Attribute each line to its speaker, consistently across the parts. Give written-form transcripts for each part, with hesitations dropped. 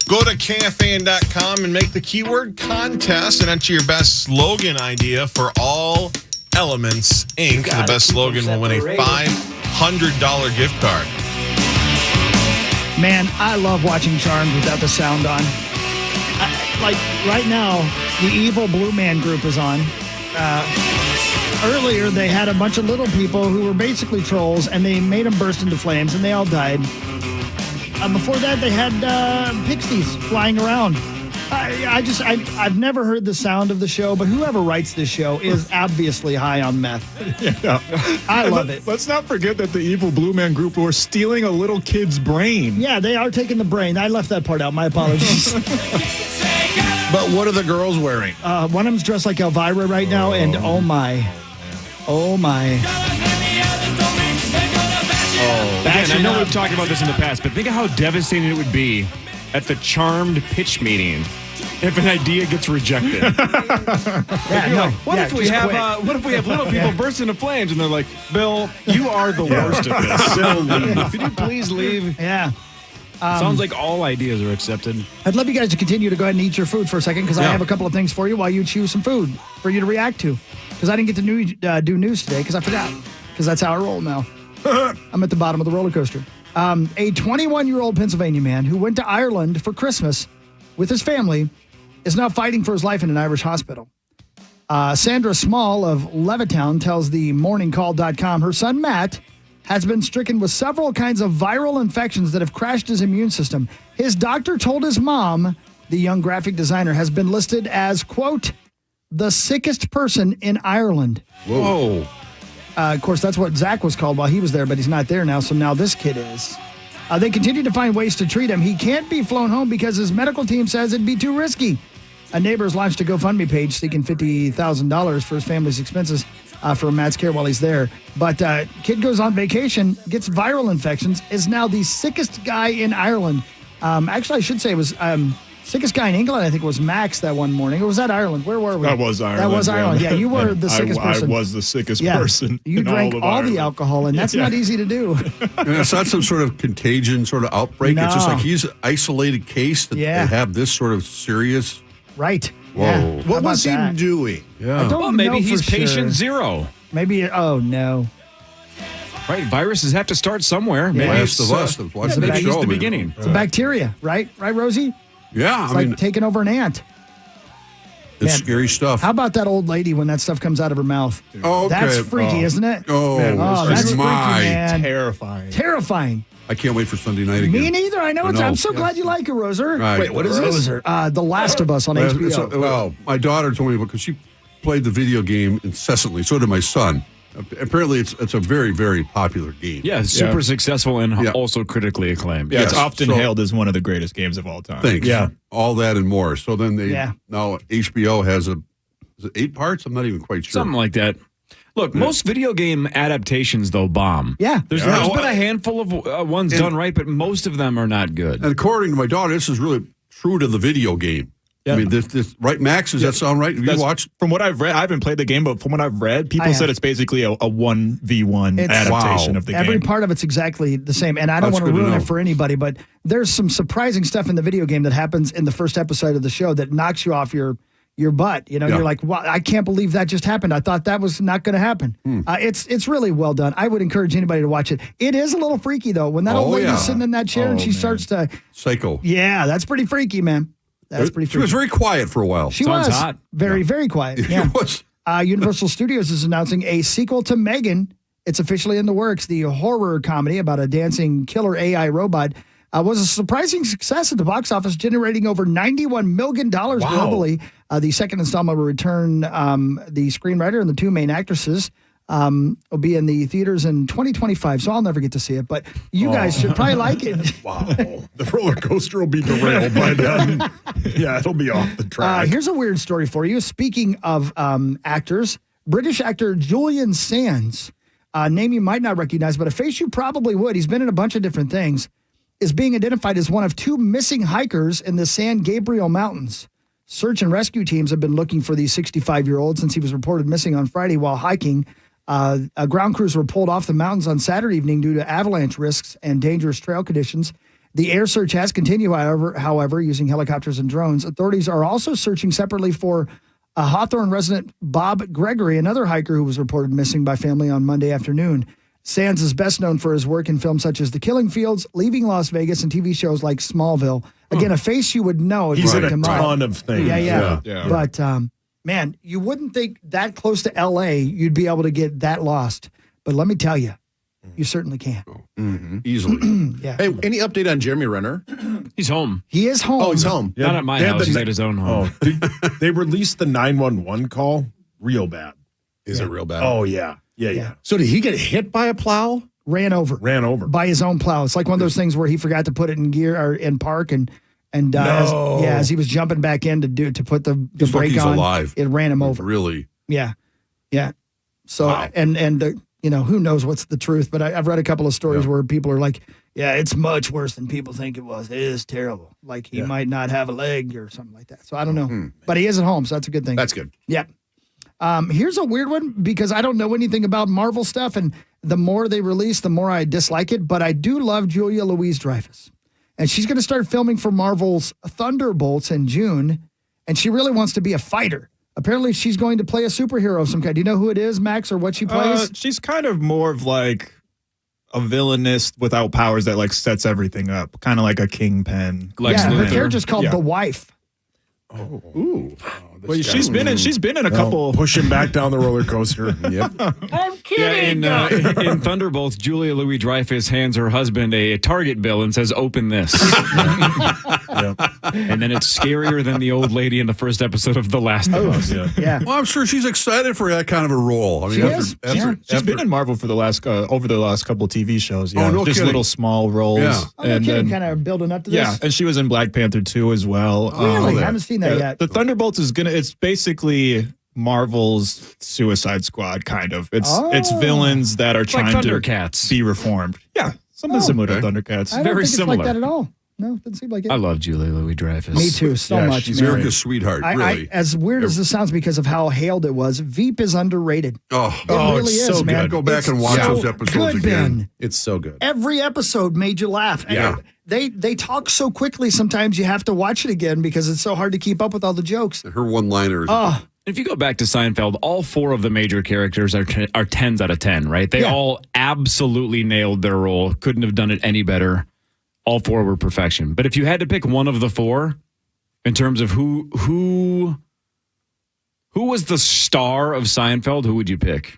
Speaker 1: Go to KFAN.com and make the keyword contest and enter your best slogan idea for All Elements Inc. The best slogan will win a $500 gift card.
Speaker 2: Man, I love watching Charmed without the sound on. Like right now, the evil Blue Man group is on. Earlier, they had a bunch of little people who were basically trolls, and they made them burst into flames, and they all died. Before that, they had pixies flying around. I've never heard the sound of the show, but whoever writes this show is obviously high on meth.
Speaker 3: Yeah.
Speaker 2: I love it.
Speaker 3: Let's not forget that the evil Blue Man group were stealing a little kid's brain.
Speaker 2: Yeah, they are taking the brain. I left that part out. My apologies.
Speaker 4: But what are the girls wearing?
Speaker 2: One of them's dressed like Elvira right now, and oh my.
Speaker 5: Again, I know we've talked about this in the past, but think of how devastating it would be at the Charmed pitch meeting if an idea gets rejected.
Speaker 2: What
Speaker 5: if we have little people burst into flames and they're like, Bill, you are the worst at this. Bill, leave. Could you please leave?
Speaker 2: Yeah.
Speaker 5: Sounds like all ideas are accepted.
Speaker 2: I'd love you guys to continue to go ahead and eat your food for a second because I have a couple of things for you while you chew some food for you to react to. Because I didn't get to do news today because I forgot. Because that's how I roll now. I'm at the bottom of the roller coaster. A 21-year-old Pennsylvania man who went to Ireland for Christmas with his family is now fighting for his life in an Irish hospital. Sandra Small of Levittown tells the morningcall.com her son Matt has been stricken with several kinds of viral infections that have crashed his immune system. His doctor told his mom, the young graphic designer, has been listed as, quote, the sickest person in Ireland.
Speaker 4: Whoa.
Speaker 2: Of course, that's what Zach was called while he was there, but he's not there now, so now this kid is. They continue to find ways to treat him. He can't be flown home because his medical team says it'd be too risky. A neighbor has launched a GoFundMe page seeking $50,000 for his family's expenses for Matt's care while he's there. But kid goes on vacation, gets viral infections, is now the sickest guy in Ireland. Actually, I should say it was sickest guy in England, I think, was Max that one morning. Or was that Ireland? Where were we?
Speaker 3: That was Ireland.
Speaker 2: That was Ireland. Yeah, you were the sickest person.
Speaker 3: I was the sickest person.
Speaker 2: You drank all the alcohol, and that's not easy to do.
Speaker 4: And it's not some sort of contagion sort of outbreak.
Speaker 2: No.
Speaker 4: It's just like he's an isolated case that they have this sort of serious.
Speaker 2: Right.
Speaker 4: Whoa.
Speaker 2: Yeah.
Speaker 4: What
Speaker 2: was
Speaker 4: he doing?
Speaker 2: I don't
Speaker 5: Well, maybe
Speaker 2: know
Speaker 5: he's
Speaker 2: for
Speaker 5: patient
Speaker 2: sure.
Speaker 5: zero.
Speaker 2: Maybe, oh, no.
Speaker 5: Right, viruses have to start somewhere. Maybe
Speaker 4: Last
Speaker 5: it's,
Speaker 4: of Us. Watch
Speaker 5: maybe
Speaker 4: that
Speaker 5: he's
Speaker 4: show,
Speaker 5: the
Speaker 4: man.
Speaker 5: beginning.
Speaker 2: It's a bacteria, right? Right, Rosie?
Speaker 4: Yeah,
Speaker 2: It's like taking over an ant.
Speaker 4: it's
Speaker 2: Man,
Speaker 4: scary stuff.
Speaker 2: How about that old lady when that stuff comes out of her mouth?
Speaker 4: Oh, okay.
Speaker 2: That's freaky, isn't it?
Speaker 4: Oh,
Speaker 2: that's freaky, man.
Speaker 3: Terrifying.
Speaker 2: Terrifying.
Speaker 4: I can't wait for Sunday night again.
Speaker 2: Me neither. I know. I'm so glad you like it, Roser.
Speaker 4: Right.
Speaker 3: Wait, what is this?
Speaker 2: Roser. The Last of Us on HBO.
Speaker 4: Well, my daughter told me because she played the video game incessantly. So did my son. Apparently, it's a very, very popular game.
Speaker 5: Yeah, super successful and also critically acclaimed.
Speaker 3: Yeah, it's
Speaker 4: Yes.
Speaker 3: often
Speaker 4: So-
Speaker 3: hailed as one of the greatest games of all time.
Speaker 4: Thanks.
Speaker 3: Yeah.
Speaker 4: All that and more. So then
Speaker 2: Yeah.
Speaker 4: now HBO has is it 8 parts? I'm not even quite sure.
Speaker 5: Something like that. Look, most video game adaptations, though, bomb.
Speaker 2: Yeah.
Speaker 5: There's been a handful of ones done right, but most of them are not good.
Speaker 4: And according to my daughter, this is really true to the video game.
Speaker 3: Yeah.
Speaker 4: I mean, this right, Max? Does that sound right? Have you watched?
Speaker 3: From what I've read, I haven't played the game, but from what I've read, people said it's basically a 1v1 adaptation of the game.
Speaker 2: Every part of it's exactly the same. And I don't want to ruin it for anybody, but there's some surprising stuff in the video game that happens in the first episode of the show that knocks you off your butt. You know, you're like, wow, I can't believe that just happened. I thought that was not going to happen. It's really well done. I would encourage anybody to watch it. It is a little freaky, though. When that old lady's sitting in that chair and she starts to...
Speaker 4: Psycho.
Speaker 2: Yeah, that's pretty freaky, man. That's pretty freaky.
Speaker 4: She was very quiet for a while.
Speaker 2: She
Speaker 5: Sounds
Speaker 2: was
Speaker 5: hot.
Speaker 2: very, very quiet. Yeah.
Speaker 4: was.
Speaker 2: Universal Studios is announcing a sequel to Megan. It's officially in the works. The horror comedy about a dancing killer AI robot was a surprising success at the box office, generating over $91 million globally. The second installment will return the screenwriter and the two main actresses. Will be in the theaters in 2025, so I'll never get to see it. But you guys should probably like it.
Speaker 3: Wow. The roller coaster will be derailed by then. Yeah, it'll be off the track.
Speaker 2: Here's a weird story for you. Speaking of actors, British actor Julian Sands, a name you might not recognize, but a face you probably would. He's been in a bunch of different things, is being identified as one of 2 missing hikers in the San Gabriel Mountains. Search and rescue teams have been looking for the 65-year-old since he was reported missing on Friday while hiking. Ground crews were pulled off the mountains on Saturday evening due to avalanche risks and dangerous trail conditions. The air search has continued, however, using helicopters and drones. Authorities are also searching separately for a Hawthorne resident, Bob Gregory, another hiker who was reported missing by family on Monday afternoon. Sands is best known for his work in films such as The Killing Fields, Leaving Las Vegas, and TV shows like Smallville. Again, a face you would know if
Speaker 6: He's
Speaker 2: you
Speaker 6: in
Speaker 2: looked
Speaker 6: a
Speaker 2: him up.
Speaker 6: ton of things.
Speaker 2: Yeah.
Speaker 3: Yeah.
Speaker 2: But, man, you wouldn't think that close to L.A. you'd be able to get that lost. But let me tell you, you certainly can.
Speaker 4: Easily.
Speaker 2: Yeah.
Speaker 7: Hey, any update on Jeremy Renner?
Speaker 5: He's home.
Speaker 2: He is home.
Speaker 7: Oh, he's home.
Speaker 6: Yeah,
Speaker 5: Not at my
Speaker 6: they had
Speaker 5: house.
Speaker 6: the
Speaker 5: He's
Speaker 6: ni-
Speaker 5: at his own home.
Speaker 6: They released the 911 call real bad.
Speaker 7: Is it real bad?
Speaker 6: Oh, yeah. Yeah.
Speaker 7: So did he get hit by a plow?
Speaker 2: Ran over.
Speaker 6: Ran over.
Speaker 2: By his own plow. It's like one of those things where he forgot to put it in gear or in park and as he was jumping back in to put the
Speaker 4: He's lucky
Speaker 2: brake
Speaker 4: he's
Speaker 2: on,
Speaker 4: alive.
Speaker 2: it ran him over.
Speaker 4: Really?
Speaker 2: Yeah. So
Speaker 6: Wow.
Speaker 2: who knows what's the truth? But I've read a couple of stories where people are like, "Yeah, it's much worse than people think it was. It is terrible. Like he might not have a leg or something like that." So I don't know, but he is at home, so that's a good thing.
Speaker 7: That's good.
Speaker 2: Yep. Here's a weird one because I don't know anything about Marvel stuff, and the more they release, the more I dislike it. But I do love Julia Louis-Dreyfus, and she's going to start filming for Marvel's Thunderbolts in June, and she really wants to be a fighter. Apparently, she's going to play a superhero of some kind. Do you know who it is, Max, or what she plays?
Speaker 3: She's kind of more of like a villainess without powers that like sets everything up, kind of like a kingpin.
Speaker 5: Lex
Speaker 2: Her
Speaker 5: Luthor.
Speaker 2: character's called The Wife.
Speaker 7: Ooh.
Speaker 3: Well, she's been in a couple.
Speaker 6: Push him back down the roller coaster.
Speaker 7: Yep.
Speaker 2: I'm kidding.
Speaker 5: In Thunderbolts, Julia Louis-Dreyfus hands her husband a Target bill and says, "Open this." And then it's scarier than the old lady in the first episode of The Last of Us.
Speaker 2: Yeah.
Speaker 4: Well, I'm sure she's excited for that kind of a role. I mean,
Speaker 2: She is.
Speaker 3: She's been in Marvel for the last over the last couple TV shows. Yeah,
Speaker 4: Oh, no
Speaker 3: just
Speaker 4: kidding.
Speaker 3: little small roles.
Speaker 4: Yeah.
Speaker 2: Oh, no kidding. Kind of building up to this.
Speaker 3: Yeah, and she was in Black Panther 2 as well.
Speaker 2: Really? I haven't seen that yet.
Speaker 3: The Thunderbolts it's basically Marvel's Suicide Squad, kind of. It's villains that are
Speaker 5: like
Speaker 3: trying to
Speaker 5: Thundercats.
Speaker 3: be reformed. Yeah, something similar to Thundercats.
Speaker 2: I don't
Speaker 5: very
Speaker 2: think it's
Speaker 5: similar.
Speaker 2: like that at all. No, it doesn't seem like it.
Speaker 5: I love Julia Louis-Dreyfus.
Speaker 2: Me too, so much.
Speaker 4: She's
Speaker 2: man.
Speaker 4: America's sweetheart, really.
Speaker 2: As weird as this sounds because of how hailed it was, Veep is underrated.
Speaker 4: Oh,
Speaker 2: It really
Speaker 7: it's
Speaker 2: is,
Speaker 7: so
Speaker 2: man.
Speaker 7: good.
Speaker 4: Go back
Speaker 2: It's
Speaker 4: and watch
Speaker 2: so
Speaker 4: those episodes
Speaker 2: good,
Speaker 4: again.
Speaker 2: Ben.
Speaker 7: It's so good.
Speaker 2: Every episode made you laugh.
Speaker 4: Yeah.
Speaker 2: They talk so quickly sometimes you have to watch it again because it's so hard to keep up with all the jokes.
Speaker 4: Her one-liners.
Speaker 2: Oh,
Speaker 5: If you go back to Seinfeld, all four of the major characters are 10s out of 10, right? They all absolutely nailed their role. Couldn't have done it any better. All four were perfection. But if you had to pick one of the four, in terms of who was the star of Seinfeld, who would you pick?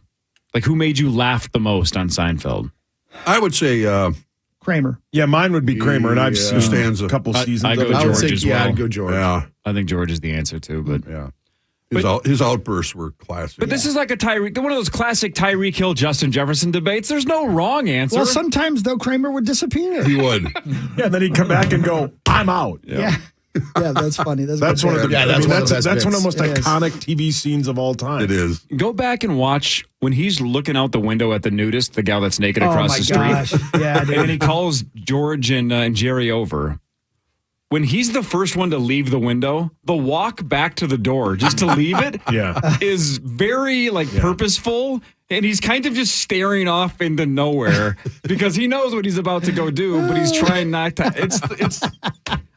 Speaker 5: Like, who made you laugh the most on Seinfeld?
Speaker 4: I would say
Speaker 2: Kramer.
Speaker 6: Yeah, mine would be Kramer, and I've seen
Speaker 4: Costanza.
Speaker 6: a couple seasons
Speaker 5: I
Speaker 6: of
Speaker 5: go
Speaker 6: it.
Speaker 7: I would
Speaker 5: George
Speaker 7: say,
Speaker 5: as
Speaker 7: yeah,
Speaker 5: well.
Speaker 7: I'd go George.
Speaker 4: yeah.
Speaker 5: I think George is the answer, too. But
Speaker 4: Yeah. His outbursts were classic.
Speaker 5: But this is like one of those classic Tyreek Hill, Justin Jefferson debates. There's no wrong answer.
Speaker 2: Well, sometimes, though, Kramer would disappear.
Speaker 4: He would.
Speaker 6: Yeah, and then he'd come back and go, "I'm out."
Speaker 2: Yeah. Yeah, that's funny.
Speaker 6: That's one of the.
Speaker 7: Yeah, that's one of the best
Speaker 6: That's one of the most
Speaker 2: bits. It is.
Speaker 6: iconic TV scenes of all time.
Speaker 4: It is.
Speaker 5: Go back and watch when he's looking out the window at the nudist, the gal that's naked
Speaker 2: Oh,
Speaker 5: across
Speaker 2: my
Speaker 5: the street.
Speaker 2: gosh. Yeah,
Speaker 5: And then
Speaker 2: dude.
Speaker 5: he calls George and Jerry over. When he's the first one to leave the window, the walk back to the door just to leave it
Speaker 6: Yeah.
Speaker 5: is very purposeful. And he's kind of just staring off into nowhere because he knows what he's about to go do, but he's trying not to. It's.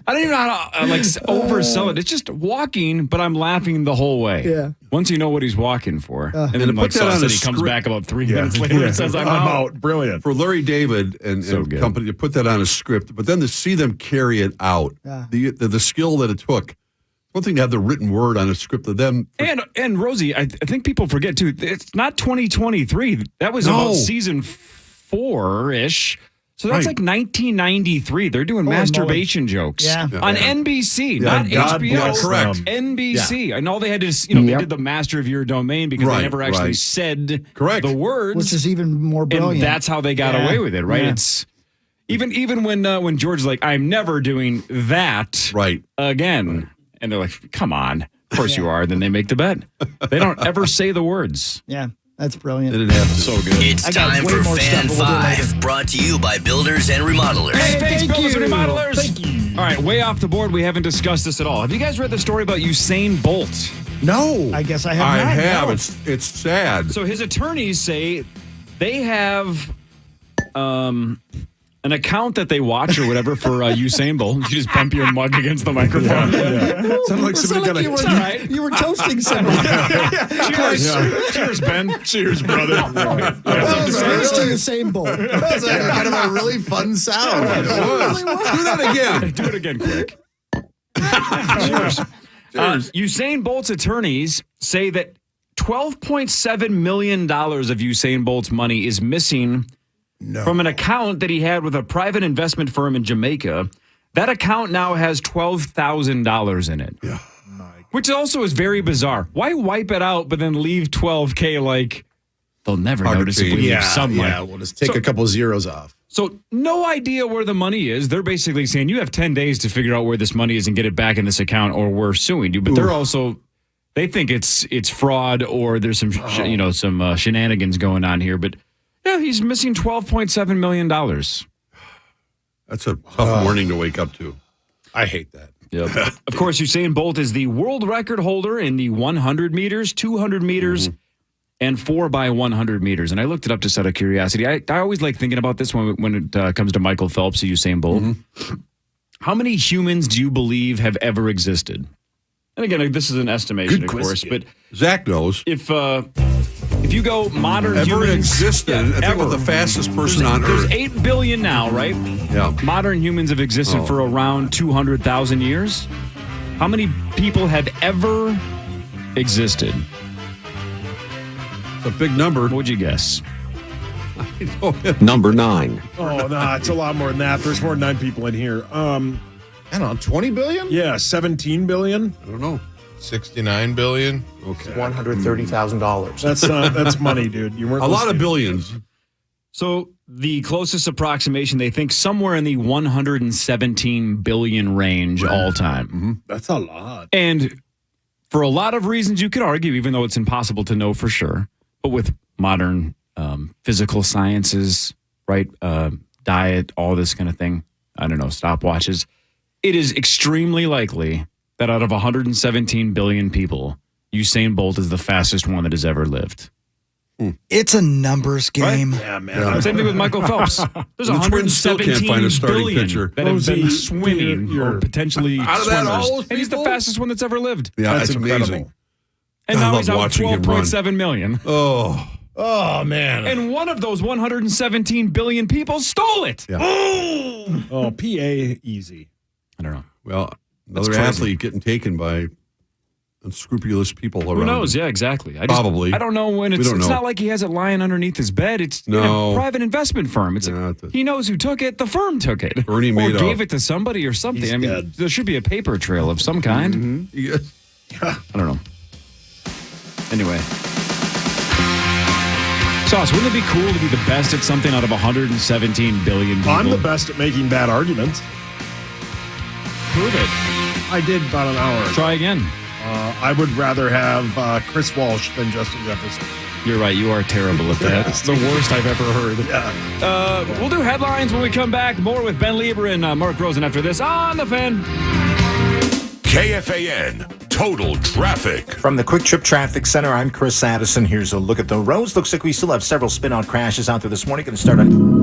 Speaker 5: I don't even know how to oversell it. It's just walking, but I'm laughing the whole way.
Speaker 2: Yeah.
Speaker 5: Once you know what he's walking for, and then
Speaker 4: to
Speaker 5: Mike
Speaker 4: put that on
Speaker 5: said
Speaker 4: a
Speaker 5: he comes
Speaker 4: script-
Speaker 5: back about 3 minutes later and says, "I'm out."
Speaker 6: Brilliant.
Speaker 4: For Larry David and
Speaker 5: good.
Speaker 4: company to put that on a script, but then to see them carry it out,
Speaker 2: Yeah.
Speaker 4: the skill that it took. One thing to have the written word on a script of them.
Speaker 5: And Rosie, I think people forget too. It's not 2023. That was about season 4-ish. So that's
Speaker 4: Right.
Speaker 5: like 1993. They're doing
Speaker 2: Holy
Speaker 5: masturbation jokes
Speaker 2: Yeah.
Speaker 5: on NBC, not
Speaker 6: God
Speaker 5: HBO.
Speaker 6: bless
Speaker 4: Correct.
Speaker 6: them.
Speaker 5: NBC. And all they had to, they did the master of your domain because
Speaker 4: Right,
Speaker 5: they never actually
Speaker 4: right.
Speaker 5: said
Speaker 4: Correct.
Speaker 5: the words.
Speaker 2: Which is even more brilliant.
Speaker 5: And that's how they got
Speaker 2: Yeah.
Speaker 5: away with it, right?
Speaker 2: Yeah.
Speaker 5: It's even when George is like, "I'm never doing that
Speaker 4: Right.
Speaker 5: again," and they're like, "Come on, of course you are." Then they make the bet. They don't ever say the words.
Speaker 2: Yeah, that's
Speaker 4: They
Speaker 2: brilliant.
Speaker 4: didn't have to.
Speaker 5: So good.
Speaker 8: It's
Speaker 2: I got
Speaker 8: time
Speaker 2: way
Speaker 8: for
Speaker 2: more
Speaker 8: Fan
Speaker 2: stuff, but we'll do it
Speaker 8: 5, brought to you by Builders and Remodelers.
Speaker 5: Hey, thanks,
Speaker 2: thank
Speaker 5: builders and
Speaker 2: you.
Speaker 5: remodelers.
Speaker 2: Thank you.
Speaker 5: All right, way off the board. We haven't discussed this at all. Have you guys read the story about Usain Bolt?
Speaker 7: No.
Speaker 2: I guess I have
Speaker 4: I
Speaker 2: not.
Speaker 4: have.
Speaker 2: No.
Speaker 4: It's sad.
Speaker 5: So his attorneys say they have an account that they watch or whatever for Usain Bolt. You just bump your mug against the microphone.
Speaker 6: Sound like somebody got a
Speaker 2: You were toasting somebody.
Speaker 5: Cheers, Ben.
Speaker 6: cheers, brother.
Speaker 2: Cheers to the same bowl.
Speaker 7: That was kind of a really fun sound.
Speaker 4: Do that again.
Speaker 5: Do it again, quick. Cheers. Usain Bolt's attorneys say that $12.7 million of Usain Bolt's money is missing from an account that he had with a private investment firm in Jamaica. That account now has $12,000 in it. Yeah. Which also is very bizarre. Why wipe it out but then leave $12K like they'll never
Speaker 4: Hard to
Speaker 5: notice if we
Speaker 4: change.
Speaker 5: leave some money?
Speaker 7: Yeah, we'll just take a couple zeros off.
Speaker 5: So no idea where the money is. They're basically saying you have 10 days to figure out where this money is and get it back in this account or we're suing you. But they're also, they think it's fraud or there's some, some shenanigans going on here. But yeah, he's missing $12.7 million.
Speaker 4: That's a tough morning to wake up to.
Speaker 7: I hate that.
Speaker 5: Yep. Of course, Usain Bolt is the world record holder in the 100 meters, 200 meters, and 4x100 meters. And I looked it up just out of curiosity. I always like thinking about this when it comes to Michael Phelps, Usain Bolt. How many humans do you believe have ever existed? And again, this is an estimation, of course, but
Speaker 4: Zach knows.
Speaker 5: if you go modern
Speaker 4: Ever
Speaker 5: humans
Speaker 4: existed?
Speaker 5: Yeah,
Speaker 4: I think
Speaker 5: ever.
Speaker 4: was the fastest person on
Speaker 5: There's
Speaker 4: Earth.
Speaker 5: 8 billion now, right?
Speaker 4: Yeah.
Speaker 5: Modern humans have existed for around 200,000 years. How many people have ever existed?
Speaker 4: It's a big number.
Speaker 5: What would you guess?
Speaker 9: Number 9.
Speaker 6: Oh, no, it's a lot more than that. There's more than 9 people in here.
Speaker 7: I don't know, 20 billion?
Speaker 6: Yeah, 17 billion.
Speaker 4: I don't know.
Speaker 1: 69 billion.
Speaker 4: Okay.
Speaker 7: $130,000.
Speaker 6: That's money, dude. You weren't
Speaker 4: A lot of
Speaker 6: listening.
Speaker 4: billions.
Speaker 5: So the closest approximation, they think somewhere in the 117 billion range all time.
Speaker 6: That's a lot.
Speaker 5: And for a lot of reasons you could argue, even though it's impossible to know for sure, but with modern physical sciences, right? Diet, all this kind of thing. I don't know, stopwatches. It is extremely likely that out of 117 billion people, Usain Bolt is the fastest one that has ever lived.
Speaker 2: It's a numbers game.
Speaker 6: Yeah, man.
Speaker 5: Same thing with Michael Phelps. There's
Speaker 4: The Twins still
Speaker 5: 117
Speaker 4: can't find a starting
Speaker 5: billion
Speaker 4: pitcher.
Speaker 5: that have been
Speaker 6: Rosie,
Speaker 5: swimming
Speaker 6: you're-
Speaker 5: or potentially
Speaker 4: Out of that,
Speaker 5: swimmers.
Speaker 4: all those
Speaker 5: And he's the
Speaker 4: people?
Speaker 5: fastest one that's ever lived.
Speaker 4: Yeah,
Speaker 6: That's
Speaker 4: that's
Speaker 6: incredible.
Speaker 4: amazing.
Speaker 5: And
Speaker 4: I
Speaker 5: now
Speaker 4: love
Speaker 5: he's out
Speaker 4: watching him run.
Speaker 5: 12.7 million.
Speaker 4: Oh,
Speaker 7: Oh, man.
Speaker 5: And one of those 117 billion people stole it.
Speaker 4: Yeah.
Speaker 6: Oh, PA easy.
Speaker 5: I don't know.
Speaker 4: well, another
Speaker 5: crazy.
Speaker 4: athlete getting taken by unscrupulous people around.
Speaker 5: Who knows?
Speaker 4: him.
Speaker 5: Yeah, exactly.
Speaker 4: Probably.
Speaker 5: I don't know when
Speaker 4: We
Speaker 5: it's.
Speaker 4: don't
Speaker 5: It's
Speaker 4: know.
Speaker 5: not like he has it lying underneath his bed. It's in
Speaker 4: No.
Speaker 5: a private investment firm. It's
Speaker 4: Yeah,
Speaker 5: he knows who took it. The firm took it.
Speaker 4: Bernie
Speaker 5: or
Speaker 4: Madoff.
Speaker 5: gave it to somebody or something.
Speaker 6: He's
Speaker 5: I mean,
Speaker 6: dead.
Speaker 5: there should be a paper trail of some kind.
Speaker 4: Yeah.
Speaker 5: I don't know. Anyway. Sauce, wouldn't it be cool to be the best at something out of 117 billion people?
Speaker 6: I'm the best at making bad arguments.
Speaker 5: Prove it.
Speaker 6: I did about an hour.
Speaker 5: Try again.
Speaker 6: I would rather have Chris Walsh than Justin Jefferson.
Speaker 5: You're right. You are terrible at that. It's the worst I've ever heard. We'll do headlines when we come back. More with Ben Leber and Mark Rosen after this on The Fan.
Speaker 10: KFAN Total Traffic.
Speaker 11: From the Quick Trip Traffic Center, I'm Chris Addison. Here's a look at the roads. Looks like we still have several spin-out crashes out there this morning. Going to start on...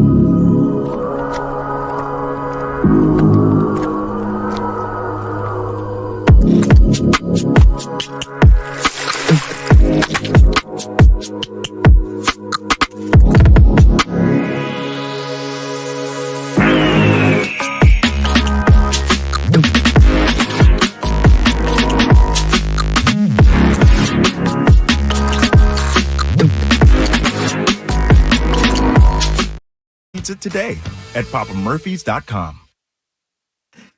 Speaker 12: Pizza today at papamurphys.com.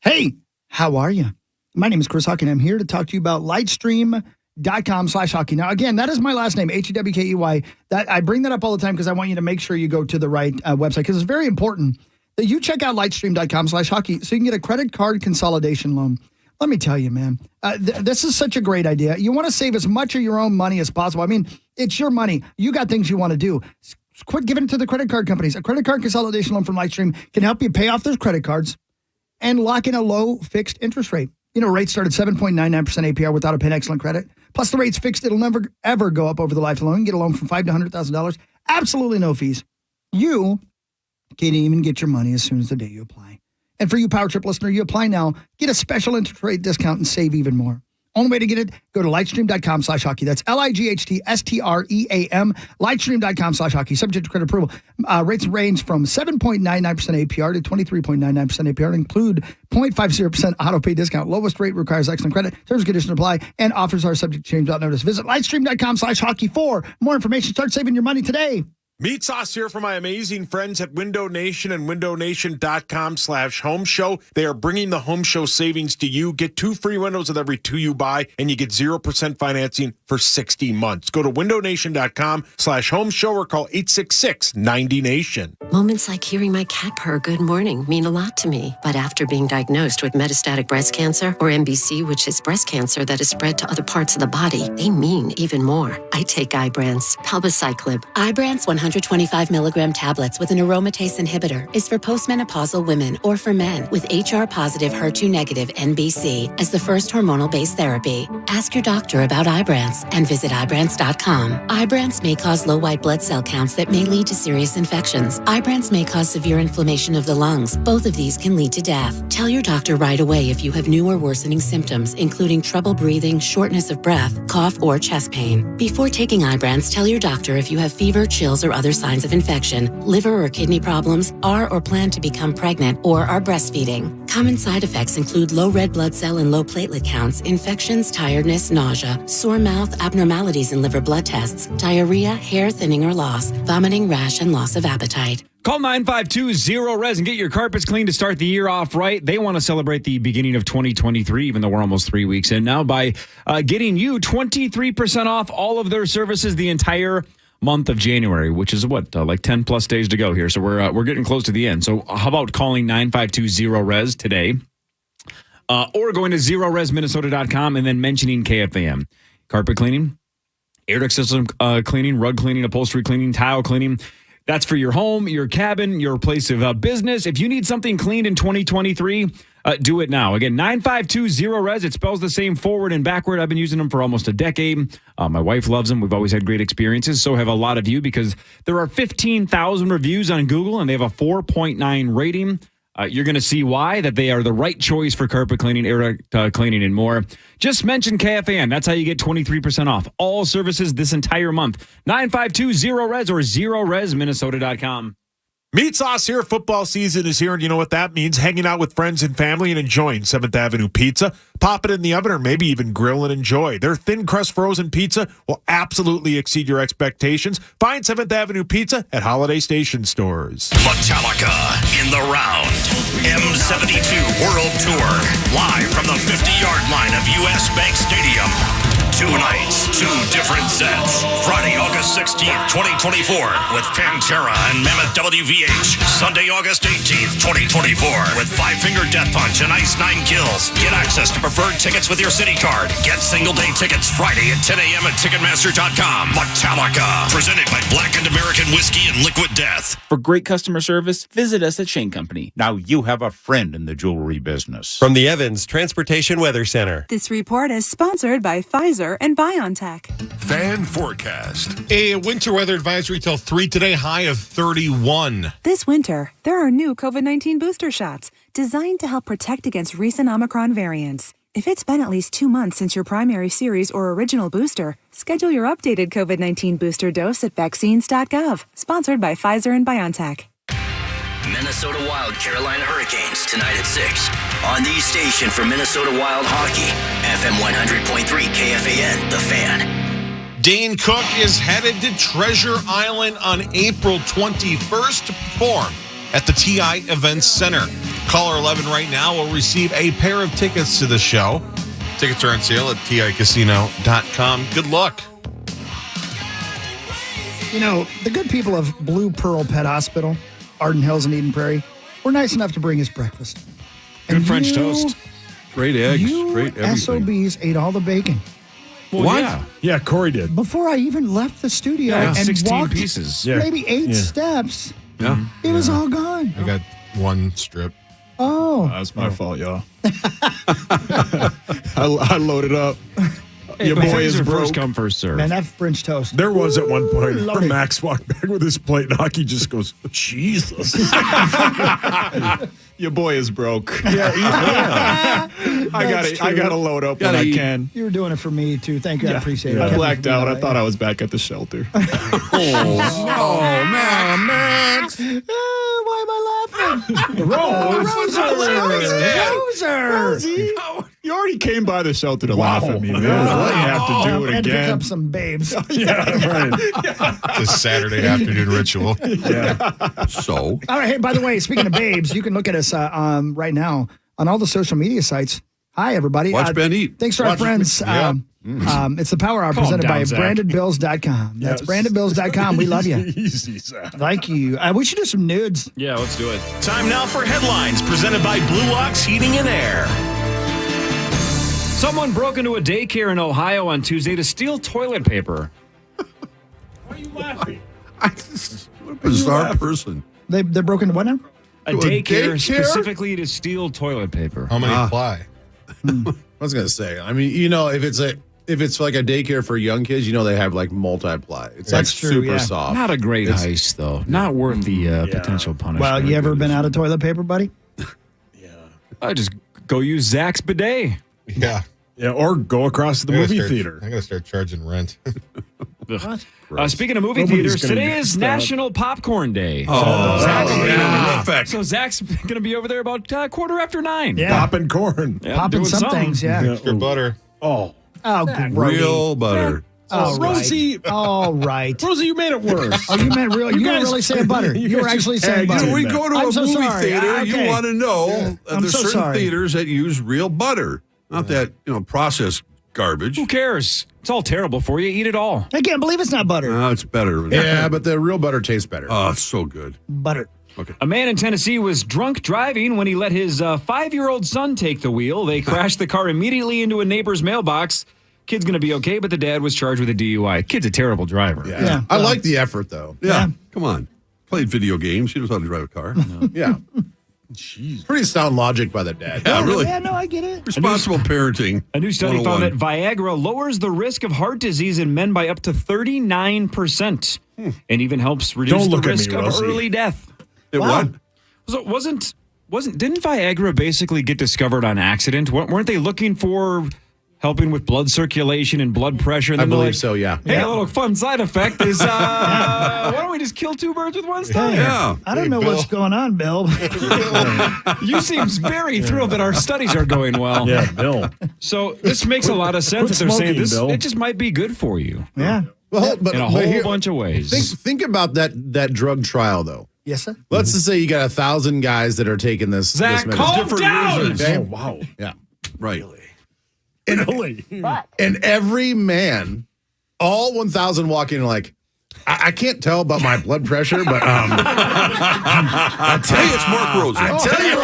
Speaker 2: Hey, how are you? My name is Chris Huckey, and I'm here to talk to you about lightstream.com/hockey. Now, again, that is my last name, Hewkey. That I bring that up all the time because I want you to make sure you go to the right website, because it's very important that you check out lightstream.com/hockey so you can get a credit card consolidation loan. Let me tell you, man, this is such a great idea. You want to save as much of your own money as possible. I mean, it's your money. You got things you want to do. Quit giving it to the credit card companies. A credit card consolidation loan from Lightstream can help you pay off those credit cards and lock in a low fixed interest rate. You know, rates start at 7.99% APR without a pay and excellent credit. Plus, the rate's fixed. It'll never, ever go up over the life of the loan. You can get a loan from $5,000 to $100,000. Absolutely no fees. You Can't even get your money as soon as the day you apply. And for you Power Trip listener, you apply now, get a special interest rate discount and save even more. Only way to get it, go to lightstream.com/hockey. That's LIGHTSTREAM, lightstream.com/hockey. Subject to credit approval. Rates range from 7.99% APR to 23.99% APR. Include 0.50% auto pay discount. Lowest rate requires excellent credit. Terms and conditions apply, and offers are subject to change without notice. Visit lightstream.com/hockey for more information. Start saving your money today.
Speaker 6: Meat Sauce here for my amazing friends at Window Nation and windownation.com/home show. They are bringing the home show savings to you. Get 2 free windows with every 2 you buy, and you get 0% financing for 60 months. Go to windownation.com/home show or call 866-90-NATION.
Speaker 9: Moments like hearing my cat purr good morning mean a lot to me. But after being diagnosed with metastatic breast cancer, or MBC, which is breast cancer that is spread to other parts of the body, they mean even more. I take Ibrance, palbociclib.
Speaker 13: Ibrance 125 milligram tablets with an aromatase inhibitor is for postmenopausal women or for men with HR-positive, HER2-negative MBC as the first hormonal-based therapy. Ask your doctor about Ibrance and visit Ibrance.com. Ibrance may cause low white blood cell counts that may lead to serious infections. Ibrance may cause severe inflammation of the lungs. Both of these can lead to death. Tell your doctor right away if you have new or worsening symptoms, including trouble breathing, shortness of breath, cough, or chest pain. Before taking Ibrance, tell your doctor if you have fever, chills, or other signs of infection, liver or kidney problems, are or plan to become pregnant, or are breastfeeding. Common side effects include low red blood cell and low platelet counts, infections, tiredness, nausea, sore mouth, abnormalities in liver blood tests, diarrhea, hair thinning or loss, vomiting, rash, and loss of appetite.
Speaker 5: Call 952-0-RES and get your carpets clean to start the year off right. They want to celebrate the beginning of 2023, even though we're almost 3 weeks in now, by getting you 23% off all of their services the entire month of January, which is like 10 plus days to go here. So we're getting close to the end. So how about calling 952-0-RES today, or going to zeroresminnesota.com and then mentioning KFAM. Carpet cleaning, air duct system cleaning, rug cleaning, upholstery cleaning, tile cleaning. That's for your home, your cabin, your place of business. If you need something cleaned in 2023, do it now. Again, 952-0-RES. It spells the same forward and backward. I've been using them for almost a decade. My wife loves them. We've always had great experiences. So have a lot of you, because there are 15,000 reviews on Google and they have a 4.9 rating. You're going to see why, that they are the right choice for carpet cleaning, air cleaning, and more. Just mention KFAN. That's how you get 23% off all services this entire month. 952-0-RES or zeroresminnesota.com.
Speaker 6: Meat Sauce here. Football season is here, and you know what that means. Hanging out with friends and family and enjoying 7th Avenue pizza. Pop it in the oven or maybe even grill and enjoy. Their thin crust frozen pizza will absolutely exceed your expectations. Find 7th Avenue pizza at Holiday Station stores.
Speaker 8: Metallica in the round. M72 World Tour. Live from the 50-yard line of U.S. Bank Stadium. 2 nights, 2 different sets. Friday, August 16th, 2024 with Pantera and Mammoth WVH. Sunday, August 18th, 2024 with Five Finger Death Punch and Ice 9 Kills. Get access to preferred tickets with your city card. Get single-day tickets Friday at 10 a.m. at Ticketmaster.com. Metallica, presented by Blackened American Whiskey and Liquid Death.
Speaker 14: For great customer service, visit us at Shane Company.
Speaker 15: Now you have a friend in the jewelry business.
Speaker 16: From the Evans Transportation Weather Center.
Speaker 17: This report is sponsored by Pfizer and BioNTech.
Speaker 10: Fan forecast.
Speaker 1: A winter weather advisory till 3 today, high of 31.
Speaker 17: This winter, there are new COVID-19 booster shots designed to help protect against recent Omicron variants. If it's been at least 2 months since your primary series or original booster, schedule your updated COVID-19 booster dose at vaccines.gov. Sponsored by Pfizer and BioNTech.
Speaker 8: Minnesota Wild Carolina Hurricanes tonight at 6 on the station for Minnesota Wild Hockey. FM 100.3 KFAN, The Fan.
Speaker 1: Dane Cook is headed to Treasure Island on April 21st to perform at the TI Events Center. Caller 11 right now will receive a pair of tickets to the show. Tickets are on sale at ticasino.com. Good luck.
Speaker 2: You know, the good people of Blue Pearl Pet Hospital, Arden Hills and Eden Prairie, were nice enough to bring us breakfast.
Speaker 5: Good French toast.
Speaker 4: Great eggs.
Speaker 2: You
Speaker 4: Great everything.
Speaker 2: SOBs ate all the bacon.
Speaker 6: Well,
Speaker 4: what?
Speaker 6: Yeah, Corey did.
Speaker 2: Before I even left the studio and
Speaker 5: 16
Speaker 2: walked
Speaker 5: pieces.
Speaker 2: maybe 8 steps, it was all gone.
Speaker 1: I got one strip.
Speaker 2: Oh.
Speaker 3: That's my fault, y'all. I loaded up. Your
Speaker 5: But
Speaker 3: boy
Speaker 5: things
Speaker 3: is
Speaker 5: are
Speaker 3: broke.
Speaker 5: first come, first serve.
Speaker 2: Man, that French toast.
Speaker 6: There was at one point
Speaker 2: Ooh,
Speaker 6: where
Speaker 2: lovely.
Speaker 6: Max walked back with his plate and Hockey just goes, Jesus.
Speaker 3: Your boy is broke.
Speaker 6: Yeah.
Speaker 3: I gotta load up when
Speaker 4: Gotta
Speaker 3: I
Speaker 4: eat.
Speaker 3: can.
Speaker 2: You were doing it for me, too. Thank you. I appreciate it.
Speaker 3: I
Speaker 2: Kept me
Speaker 3: blacked
Speaker 2: from
Speaker 3: out.
Speaker 2: being
Speaker 3: I thought I was back at the shelter.
Speaker 4: Oh, Max.
Speaker 2: Why am I laughing?
Speaker 3: Roser. You already came by the shelter to laugh at me, man. Why you have to do
Speaker 2: I
Speaker 3: it
Speaker 2: had to pick
Speaker 3: again?
Speaker 2: up some babes.
Speaker 1: This Saturday afternoon ritual.
Speaker 4: So,
Speaker 2: All right. Hey, by the way, speaking of babes, you can look at us right now on all the social media sites. Hi, everybody.
Speaker 4: watch Ben eat.
Speaker 2: Thanks to our friends. It's the Power Hour presented by
Speaker 5: down, Zach.
Speaker 2: brandedbills.com. That's brandedbills.com. We love you.
Speaker 6: Easy, Zach.
Speaker 2: Thank you. We should do some nudes.
Speaker 5: Yeah, let's do it.
Speaker 8: Time now for headlines presented by Blue Ox Heating and Air.
Speaker 5: Someone broke into a daycare in Ohio on Tuesday to steal toilet paper.
Speaker 6: Why are you laughing?
Speaker 4: What a bizarre person.
Speaker 2: They're broken into what now?
Speaker 5: A
Speaker 4: To a
Speaker 5: daycare
Speaker 4: daycare?
Speaker 5: specifically to steal toilet paper.
Speaker 1: How many apply?
Speaker 7: I was gonna say. I mean, if it's like a daycare for young kids, they have like multiply. It's
Speaker 2: That's
Speaker 7: like
Speaker 2: true,
Speaker 7: super
Speaker 2: yeah.
Speaker 7: soft.
Speaker 5: Not a great heist, though. Not worth the potential punishment.
Speaker 2: Well, you ever been out of toilet paper, buddy?
Speaker 5: I just go use Zach's bidet.
Speaker 1: Yeah.
Speaker 6: Yeah, or go across to the movie theater.
Speaker 1: I'm going to start charging rent.
Speaker 5: Speaking of movie
Speaker 6: Nobody's
Speaker 5: theaters,
Speaker 6: gonna
Speaker 5: today
Speaker 6: do
Speaker 5: is
Speaker 6: that.
Speaker 5: National Popcorn Day. So Zach's going to be over there about 9:15.
Speaker 2: Yeah.
Speaker 6: Popping corn.
Speaker 5: Yeah,
Speaker 2: Popping
Speaker 5: doing
Speaker 2: some
Speaker 5: something.
Speaker 2: things, yeah.
Speaker 1: Extra butter.
Speaker 6: Oh.
Speaker 2: Oh, Brody.
Speaker 4: Real butter.
Speaker 2: All right.
Speaker 6: Rosie.
Speaker 2: All right.
Speaker 6: Rosie, you made it worse.
Speaker 2: Oh, you meant real. You were
Speaker 6: guys-
Speaker 2: really saying butter.
Speaker 6: you
Speaker 2: You were
Speaker 6: guys
Speaker 2: actually
Speaker 6: just
Speaker 2: saying
Speaker 6: tagged
Speaker 2: butter.
Speaker 4: We go to
Speaker 2: I'm
Speaker 4: a
Speaker 2: so
Speaker 4: movie
Speaker 2: sorry.
Speaker 4: theater.
Speaker 2: Okay.
Speaker 4: You want to know
Speaker 2: I'm
Speaker 4: there's
Speaker 2: so
Speaker 4: certain
Speaker 2: sorry.
Speaker 4: theaters that use real butter, not that processed garbage.
Speaker 5: Who cares? It's all terrible for you. Eat it all.
Speaker 2: I can't believe it's not butter.
Speaker 4: No, it's better.
Speaker 7: Yeah, but the real butter tastes better.
Speaker 4: Oh, it's so good.
Speaker 2: Butter.
Speaker 5: A man in Tennessee was drunk driving when he let his 5-year-old son take the wheel. They crashed the car immediately into a neighbor's mailbox. Kid's going to be okay, but the dad was charged with a DUI. Kid's a terrible driver.
Speaker 2: Yeah.
Speaker 7: I like the effort though.
Speaker 4: Yeah. Come on. Played video games. He knows how to drive a car.
Speaker 7: Yeah. Jeez. Pretty sound logic by the dad.
Speaker 4: Yeah, really.
Speaker 2: Yeah, no, I get it.
Speaker 4: Responsible parenting.
Speaker 5: A new study found that
Speaker 4: 101.
Speaker 5: Viagra lowers the risk of heart disease in men by up to 39% and even helps reduce
Speaker 6: Don't
Speaker 5: the
Speaker 6: look at me,
Speaker 5: risk of
Speaker 6: Rosie.
Speaker 5: early death.
Speaker 4: It
Speaker 2: Wow.
Speaker 4: what?
Speaker 5: So didn't Viagra basically get discovered on accident? Weren't they looking for helping with blood circulation and blood pressure? And
Speaker 7: I
Speaker 5: then they're
Speaker 7: believe
Speaker 5: like,
Speaker 7: so, yeah.
Speaker 5: Hey, a little fun side effect is why don't we just kill two birds with one stone?
Speaker 4: Yeah.
Speaker 2: I don't know what's going on, Bill.
Speaker 5: You seem very thrilled that our studies are going well.
Speaker 6: Yeah, Bill.
Speaker 5: So this makes a lot of sense
Speaker 6: Quit
Speaker 5: that they're saying
Speaker 6: smoking,
Speaker 5: this.
Speaker 6: Bill.
Speaker 5: It just might be good for you
Speaker 2: Yeah.
Speaker 7: Well, but
Speaker 5: in a
Speaker 7: but
Speaker 5: whole
Speaker 7: here-
Speaker 5: bunch of ways.
Speaker 7: Think about that drug trial though.
Speaker 2: Yes, sir.
Speaker 7: Let's just say you got 1,000 guys that are taking this.
Speaker 5: Zach,
Speaker 7: this
Speaker 5: calm
Speaker 7: medicine.
Speaker 5: down.
Speaker 7: Reasons, okay?
Speaker 6: Oh, wow.
Speaker 7: Yeah.
Speaker 4: Right.
Speaker 6: Really?
Speaker 7: And every man, all 1,000 walk in like, I can't tell about my blood pressure, but
Speaker 4: I tell you, it's Mark Rosen.
Speaker 7: I tell you,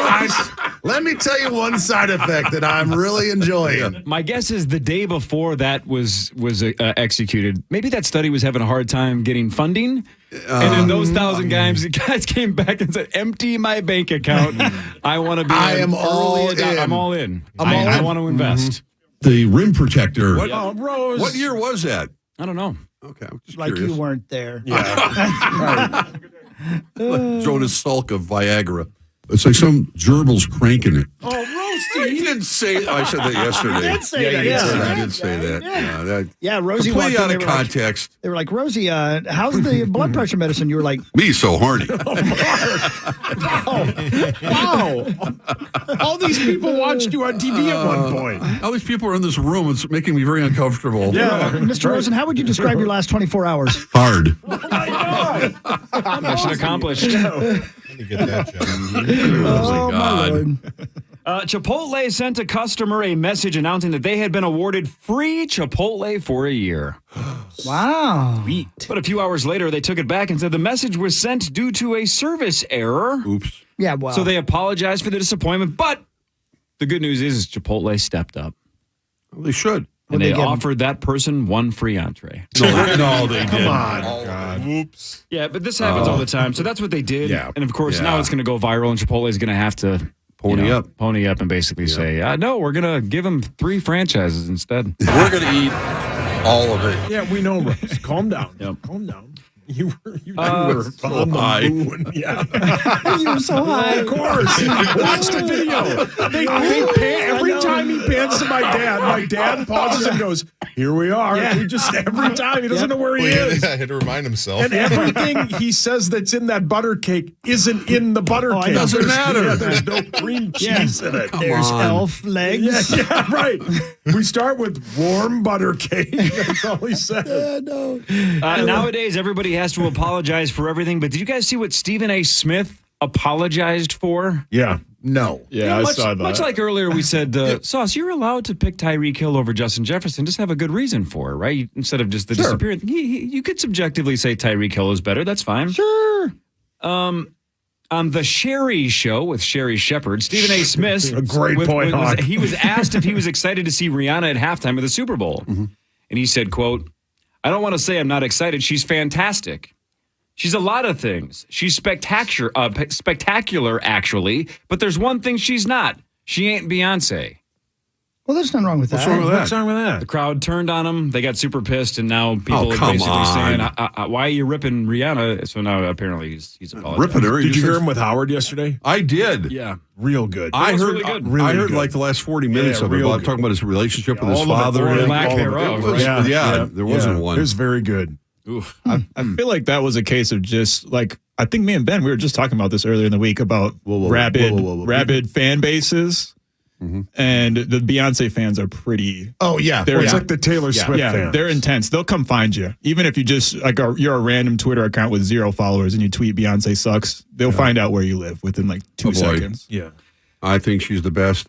Speaker 7: let me tell you one side effect that I'm really enjoying.
Speaker 5: My guess is the day before that was executed, maybe that study was having a hard time getting funding. And then those 1,000 guys came back and said, empty my bank account. I want to be
Speaker 7: I am
Speaker 5: early
Speaker 7: all
Speaker 5: adopter.
Speaker 7: in.
Speaker 5: I'm all in.
Speaker 7: I'm all
Speaker 5: I
Speaker 7: in.
Speaker 5: want to invest.
Speaker 4: The rim protector. What,
Speaker 6: Oh, Rose.
Speaker 4: what year was that?
Speaker 5: I don't know.
Speaker 4: Okay, I'm just
Speaker 2: Like
Speaker 4: curious.
Speaker 2: you weren't there.
Speaker 4: Jonas Salk of Viagra. It's like some gerbil's cranking it.
Speaker 6: Oh, Rosie.
Speaker 4: You didn't say. I said that yesterday.
Speaker 2: did say that,
Speaker 4: You
Speaker 2: yeah.
Speaker 4: did say that. Yeah, that
Speaker 2: Yeah, Rosie
Speaker 4: completely
Speaker 2: walked
Speaker 4: out
Speaker 2: in,
Speaker 4: of
Speaker 2: they were like-
Speaker 4: context.
Speaker 2: They were like, Rosie, how's the blood pressure medicine? You were like,
Speaker 4: Me so horny.
Speaker 6: Wow. All these people watched you on TV at one point.
Speaker 4: All these people are in this room. It's making me very uncomfortable.
Speaker 2: Mr. Rosen, how would you describe your last 24 hours?
Speaker 4: Hard.
Speaker 5: Mission accomplished.
Speaker 1: Let me get that job.
Speaker 2: Oh, my Lord.
Speaker 5: Chipotle sent a customer a message announcing that they had been awarded free Chipotle for a year.
Speaker 2: Wow.
Speaker 5: But a few hours later, they took it back and said the message was sent due to a service error.
Speaker 4: Oops.
Speaker 2: Yeah, well.
Speaker 5: So they apologized for the disappointment. But the good news is Chipotle stepped up.
Speaker 4: Well, they should.
Speaker 5: And
Speaker 2: they
Speaker 5: they
Speaker 2: give 'em?
Speaker 5: offered that person one free entree.
Speaker 4: No, they didn't.
Speaker 6: Come on.
Speaker 4: God.
Speaker 1: Whoops.
Speaker 5: Yeah, but this happens all the time. So that's what they did.
Speaker 7: Yeah.
Speaker 5: And of course,
Speaker 4: Yeah.
Speaker 5: now it's going to go viral and Chipotle is going to have to
Speaker 4: Pony up.
Speaker 5: Pony up and basically say, no, we're going to give him 3 franchises instead.
Speaker 4: We're going to eat all of it.
Speaker 6: Yeah, we know, Rose. Calm down.
Speaker 5: Yep.
Speaker 6: Calm down. You were on the moon. Yeah.
Speaker 2: You were so high.
Speaker 6: Of course. Watch the video. They pan, every time he pans to my dad pauses and goes, here we are.
Speaker 2: Yeah.
Speaker 6: We just, every time, he doesn't know where he is.
Speaker 1: I had to remind himself.
Speaker 6: And everything he says that's in that butter cake isn't in the butter cake.
Speaker 4: It doesn't matter.
Speaker 6: Yeah, there's no cream cheese in it.
Speaker 2: There's elf legs.
Speaker 6: Yeah, right. We start with warm butter cake. That's all he said.
Speaker 2: No.
Speaker 5: Nowadays, everybody has to apologize for everything, but did you guys see what Stephen A. Smith apologized for?
Speaker 6: Yeah. No.
Speaker 3: Yeah, I saw that.
Speaker 5: Much like earlier we said, Sauce, you're allowed to pick Tyreek Hill over Justin Jefferson. Just have a good reason for it, right? Instead of just the disappearance. You could subjectively say Tyreek Hill is better. That's fine.
Speaker 2: Sure.
Speaker 5: On the Sherry Show with Sherry Shepard, Stephen A. Smith,
Speaker 6: A great point, Hawk.
Speaker 5: he was asked if he was excited to see Rihanna at halftime of the Super Bowl. And he said, quote, I don't want to say I'm not excited. She's fantastic. She's a lot of things. She's spectacular, actually. But there's one thing she's not. She ain't Beyonce.
Speaker 2: Well, there's nothing wrong with that.
Speaker 4: What's wrong with that?
Speaker 6: What's wrong with that?
Speaker 5: The crowd turned on him. They got super pissed, and now people are
Speaker 4: come
Speaker 5: basically
Speaker 4: on.
Speaker 5: saying, "Why are you ripping Rihanna?" So now apparently he's apologizing.
Speaker 4: Ripping her.
Speaker 6: Did you hear him with Howard yesterday?
Speaker 4: I did.
Speaker 5: Yeah,
Speaker 6: Real good.
Speaker 4: I
Speaker 5: was
Speaker 4: heard.
Speaker 5: really good.
Speaker 6: Really
Speaker 4: I heard
Speaker 6: good.
Speaker 4: like the last 40 minutes
Speaker 6: Yeah,
Speaker 4: of it.
Speaker 6: real
Speaker 4: About
Speaker 6: good.
Speaker 4: talking about his relationship with his
Speaker 6: All of it,
Speaker 4: father
Speaker 6: or
Speaker 4: and
Speaker 5: lack
Speaker 4: all of it.
Speaker 5: thereof,
Speaker 4: It was-
Speaker 5: right?
Speaker 4: Yeah, there wasn't one.
Speaker 6: It was very good.
Speaker 5: Oof.
Speaker 3: I feel like that was a case of just like, I think me and Ben, we were just talking about this earlier in the week about rabid fan bases. And the Beyonce fans are pretty.
Speaker 6: Oh, yeah. It's like the Taylor Swift fans.
Speaker 3: They're intense. They'll come find you. Even if you just, like, you're a random Twitter account with 0 followers and you tweet Beyonce sucks, they'll find out where you live within like 2 seconds.
Speaker 6: Yeah.
Speaker 4: I think she's the best.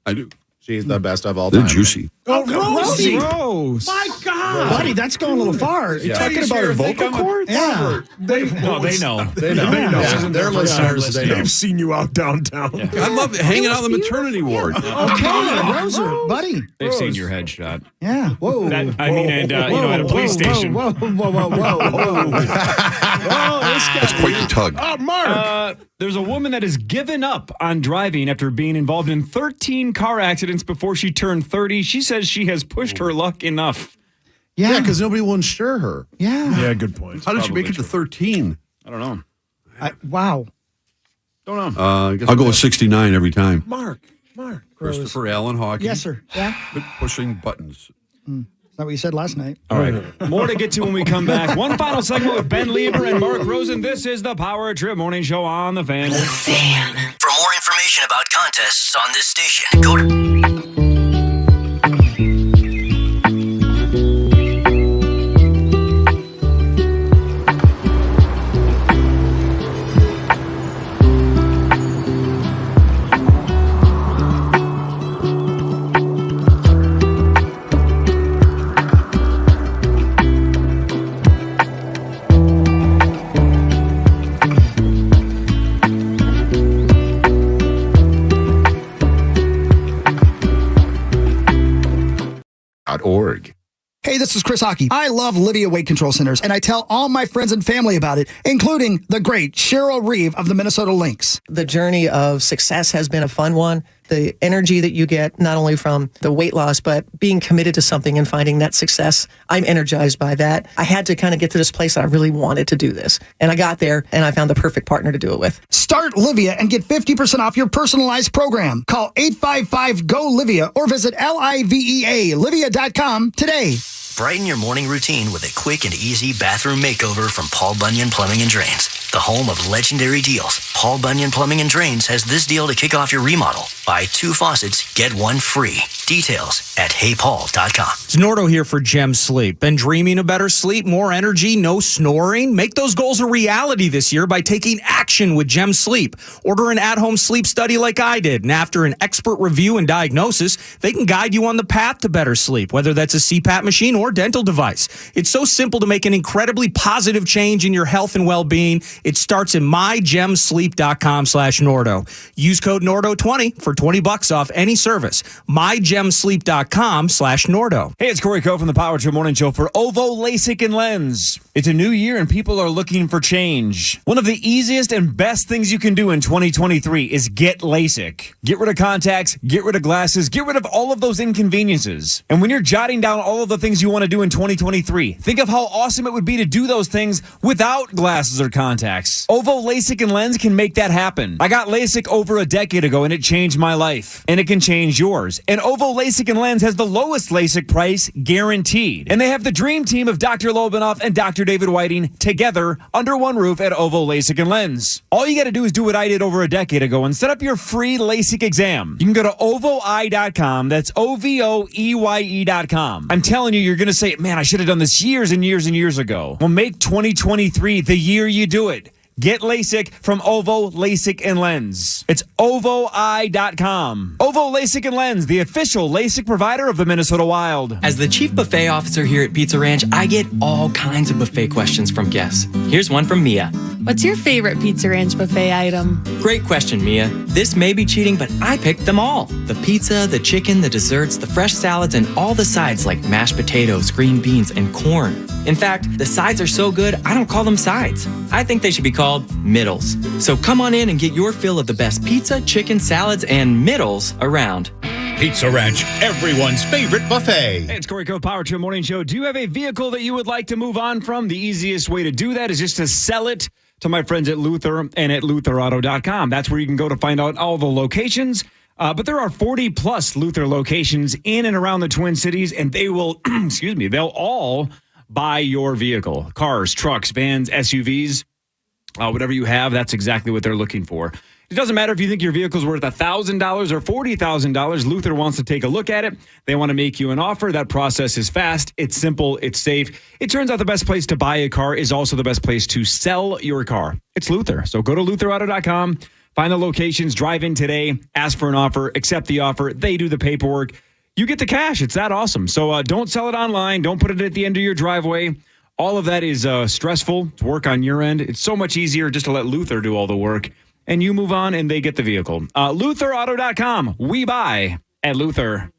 Speaker 4: I do.
Speaker 7: She's the best of all time.
Speaker 4: They're juicy.
Speaker 6: Oh, Rosie.
Speaker 3: Gross.
Speaker 6: My God.
Speaker 2: Buddy, that's going a little far.
Speaker 7: Yeah.
Speaker 3: Talking about her vocal cords?
Speaker 2: Yeah.
Speaker 6: They
Speaker 5: No, they know.
Speaker 7: They know.
Speaker 6: Yeah.
Speaker 7: They're listeners. They know.
Speaker 6: They've seen you out downtown.
Speaker 4: I love hanging out in the maternity ward.
Speaker 2: Okay, Rosa, buddy.
Speaker 5: They've seen your headshot.
Speaker 2: Yeah. Whoa.
Speaker 5: At a police station.
Speaker 2: Whoa.
Speaker 4: That's quite the tug.
Speaker 6: Oh, Mark.
Speaker 5: There's a woman that has given up on driving after being involved in 13 car accidents before she turned 30. She says she has pushed her luck enough.
Speaker 7: Yeah, because nobody will insure her.
Speaker 2: Yeah.
Speaker 6: Yeah, good point.
Speaker 4: How did she make it to 13?
Speaker 5: I don't know.
Speaker 2: Wow.
Speaker 5: Don't know.
Speaker 4: I'll go with 69 every time.
Speaker 6: Mark.
Speaker 4: Christopher Allen Hawkins.
Speaker 2: Yes, sir. Yeah.
Speaker 4: Quit pushing buttons.
Speaker 2: Is that what you said last night?
Speaker 5: All right. More to get to when we come back. One final segment with Ben Leber and Mark Rosen. This is the Power Trip Morning Show on The Fan.
Speaker 8: For more information about contests on this station, go to
Speaker 10: .org.
Speaker 2: Hey, this is Chris Hockey. I love Livia Weight Control Centers, and I tell all my friends and family about it, including the great Cheryl Reeve of the Minnesota Lynx.
Speaker 18: The journey of success has been a fun one. The energy that you get, not only from the weight loss, but being committed to something and finding that success, I'm energized by that. I had to kind of get to this place that I really wanted to do this. And I got there, and I found the perfect partner to do it with.
Speaker 2: Start Livia and get 50% off your personalized program. Call 855-GO-LIVIA or visit Livia.com today.
Speaker 8: brighten your morning routine with a quick and easy bathroom makeover from Paul Bunyan Plumbing and Drains, the home of legendary deals. Paul Bunyan Plumbing and Drains has this deal to kick off your remodel. Buy 2 faucets, get 1 free. Details at heypaul.com.
Speaker 19: It's Nordo here for Gem Sleep. Been dreaming of better sleep, more energy, no snoring? Make those goals a reality this year by taking action with Gem Sleep. Order an at-home sleep study like I did, and after an expert review and diagnosis, they can guide you on the path to better sleep, whether that's a CPAP machine or dental device. It's so simple to make an incredibly positive change in your health and well-being. It starts in mygemsleep.com. mygemsleep.com/Nordo. Use code Nordo20 for $20 off any service. mygemsleep.com/Nordo.
Speaker 5: Hey, it's Corey Coe from the Power Trip Morning Show for Ovo LASIK and Lens. It's a new year and people are looking for change. One of the easiest and best things you can do in 2023 is get LASIK. Get rid of contacts, get rid of glasses, get rid of all of those inconveniences. And when you're jotting down all of the things you want to do in 2023, think of how awesome it would be to do those things without glasses or contacts. Ovo LASIK and Lens can make that happen. I got LASIK over a decade ago and it changed my life. And it can change yours. And Ovo LASIK and Lens has the lowest LASIK price guaranteed. And they have the dream team of Dr. Lobanoff and Dr. David Whiting together under one roof at Ovo LASIK and Lens. All you got to do is do what I did over a decade ago and set up your free LASIK exam. You can go to ovoi.com. That's OVOEYE.com. I'm telling you, you're going to say, man, I should have done this years and years and years ago. Well, make 2023 the year you do it. Get LASIK from Ovo LASIK and Lens. It's OVOI.com. Ovo LASIK and Lens, the official LASIK provider of the Minnesota Wild.
Speaker 20: As the chief buffet officer here at Pizza Ranch, I get all kinds of buffet questions from guests. Here's one from Mia.
Speaker 21: What's your favorite Pizza Ranch buffet item?
Speaker 20: Great question, Mia. This may be cheating, but I picked them all. The pizza, the chicken, the desserts, the fresh salads, and all the sides like mashed potatoes, green beans, and corn. In fact, the sides are so good, I don't call them sides. I think they should be called middles. So come on in and get your fill of the best pizza, chicken, salads, and middles around.
Speaker 15: Pizza Ranch, everyone's favorite buffet.
Speaker 5: Hey, it's Corey Coe, Power Trip Morning Show. Do you have a vehicle that you would like to move on from? The easiest way to do that is just to sell it to my friends at Luther and at lutherauto.com. That's where you can go to find out all the locations. But there are 40 plus Luther locations in and around the Twin Cities, and they will, they'll all buy your vehicle. Cars, trucks, vans, SUVs, whatever you have, that's exactly what they're looking for. It doesn't matter if you think your vehicle's worth $1,000 or $40,000. Luther wants to take a look at it. They want to make you an offer. That process is fast. It's simple. It's safe. It turns out the best place to buy a car is also the best place to sell your car. It's Luther. So go to lutherauto.com, find the locations, drive in today, ask for an offer, accept the offer. They do the paperwork. You get the cash. It's that awesome. So don't sell it online. Don't put it at the end of your driveway. All of that is stressful to work on your end. It's so much easier just to let Luther do all the work. And you move on and they get the vehicle. LutherAuto.com. We buy at Luther.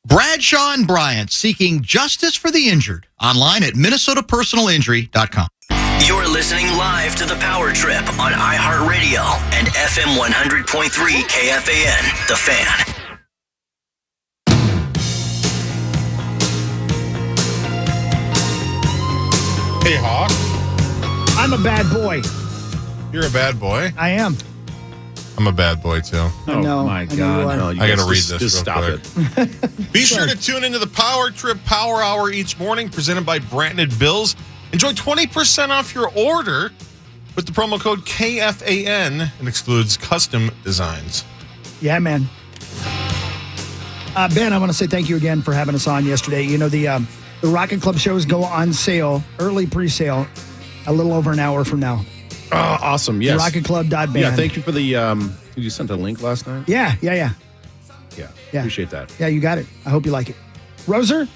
Speaker 22: Bradshaw and Bryant, seeking justice for the injured. Online at MinnesotaPersonalInjury.com.
Speaker 8: You're listening live to The Power Trip on iHeartRadio and FM 100.3 KFAN, The Fan.
Speaker 1: Hey, Hawk.
Speaker 2: I'm a bad boy.
Speaker 1: You're a bad boy?
Speaker 2: I am.
Speaker 1: I'm a bad boy, too.
Speaker 2: I know.
Speaker 5: My
Speaker 2: I know
Speaker 5: God.
Speaker 2: you are.
Speaker 1: I got to read this
Speaker 7: Just
Speaker 1: real
Speaker 7: stop
Speaker 1: quick. Be sure to tune into the Power Trip Power Hour each morning, presented by Brandon Bills. Enjoy 20% off your order with the promo code KFAN and excludes custom designs.
Speaker 2: Yeah, man. Ben, I want to say thank you again for having us on yesterday. You know, the Rocket Club shows go on sale, early pre-sale, a little over an hour from now.
Speaker 7: Oh, awesome. Yes.
Speaker 2: Rocketclub.band.
Speaker 7: Yeah, thank you for the, you sent a link last night?
Speaker 2: Yeah.
Speaker 7: Yeah. Appreciate that.
Speaker 2: Yeah, you got it. I hope you like it. Roser?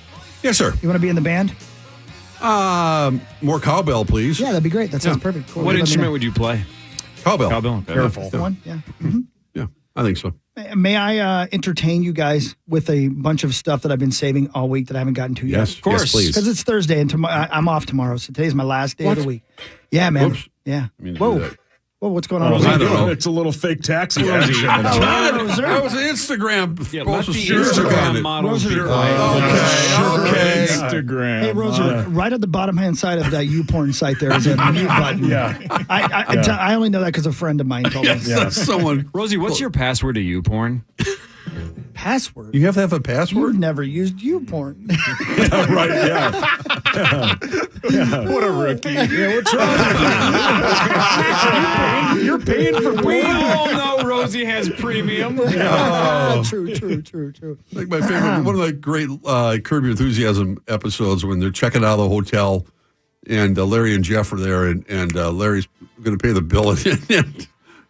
Speaker 4: Yes, sir.
Speaker 2: You want to be in the band?
Speaker 4: More cowbell, please.
Speaker 2: Yeah, that'd be great. That sounds perfect. Cool.
Speaker 5: What instrument would you play?
Speaker 4: Cowbell.
Speaker 5: Cowbell.
Speaker 7: Careful.
Speaker 2: One? Yeah.
Speaker 4: Yeah, I think so.
Speaker 2: May I entertain you guys with a bunch of stuff that I've been saving all week that I haven't gotten to yet?
Speaker 4: Yes, of course. Yes, please.
Speaker 2: Because it's Thursday and tomorrow I'm off tomorrow, so today's my last day of the week. Yeah, man.
Speaker 4: Whoops.
Speaker 2: Yeah.
Speaker 4: I mean to do
Speaker 2: Whoa.
Speaker 4: that.
Speaker 2: Whoa, what's going on?
Speaker 4: I don't know.
Speaker 7: It's a little fake taxi.
Speaker 4: That was an Instagram.
Speaker 5: Yeah,
Speaker 4: post
Speaker 5: let the
Speaker 4: with Sugar on
Speaker 5: Instagram
Speaker 4: it.
Speaker 5: models be
Speaker 2: Roser.
Speaker 5: quiet.
Speaker 4: Okay.
Speaker 3: Instagram.
Speaker 2: Hey, Roser, right at the bottom hand side of that YouPorn site there is a mute button.
Speaker 3: Yeah.
Speaker 2: I only know that because a friend of mine told me.
Speaker 4: Yes, that's someone.
Speaker 5: Rosie, what's your password to YouPorn?
Speaker 2: Password?
Speaker 4: You have to have a password?
Speaker 2: You've never used YouPorn.
Speaker 3: Right, yeah. What a rookie.
Speaker 5: Yeah, what's wrong? You're paying for premium. We all know Rosie has premium.
Speaker 2: True.
Speaker 4: Like my favorite, one of the great Curb Your Enthusiasm episodes when they're checking out of the hotel and Larry and Jeff are there and Larry's going to pay the bill and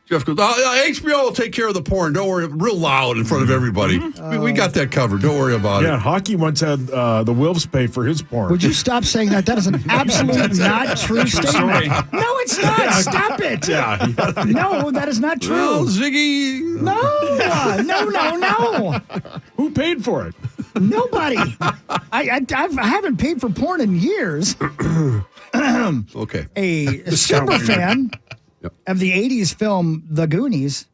Speaker 4: Jeff goes, HBO will take care of the porn. Don't worry. Real loud in front of everybody. We got that covered. Don't worry about it.
Speaker 6: Yeah, Hockey once had the Wolves pay for his porn.
Speaker 2: Would you stop saying that? That is an absolute not true statement. No, it's not. Stop it.
Speaker 6: Yeah.
Speaker 2: No, that is not true.
Speaker 4: Well, Ziggy.
Speaker 2: No.
Speaker 6: Who paid for it?
Speaker 2: Nobody. I haven't paid for porn in years.
Speaker 4: Okay.
Speaker 2: A super fan of the 80s film The Goonies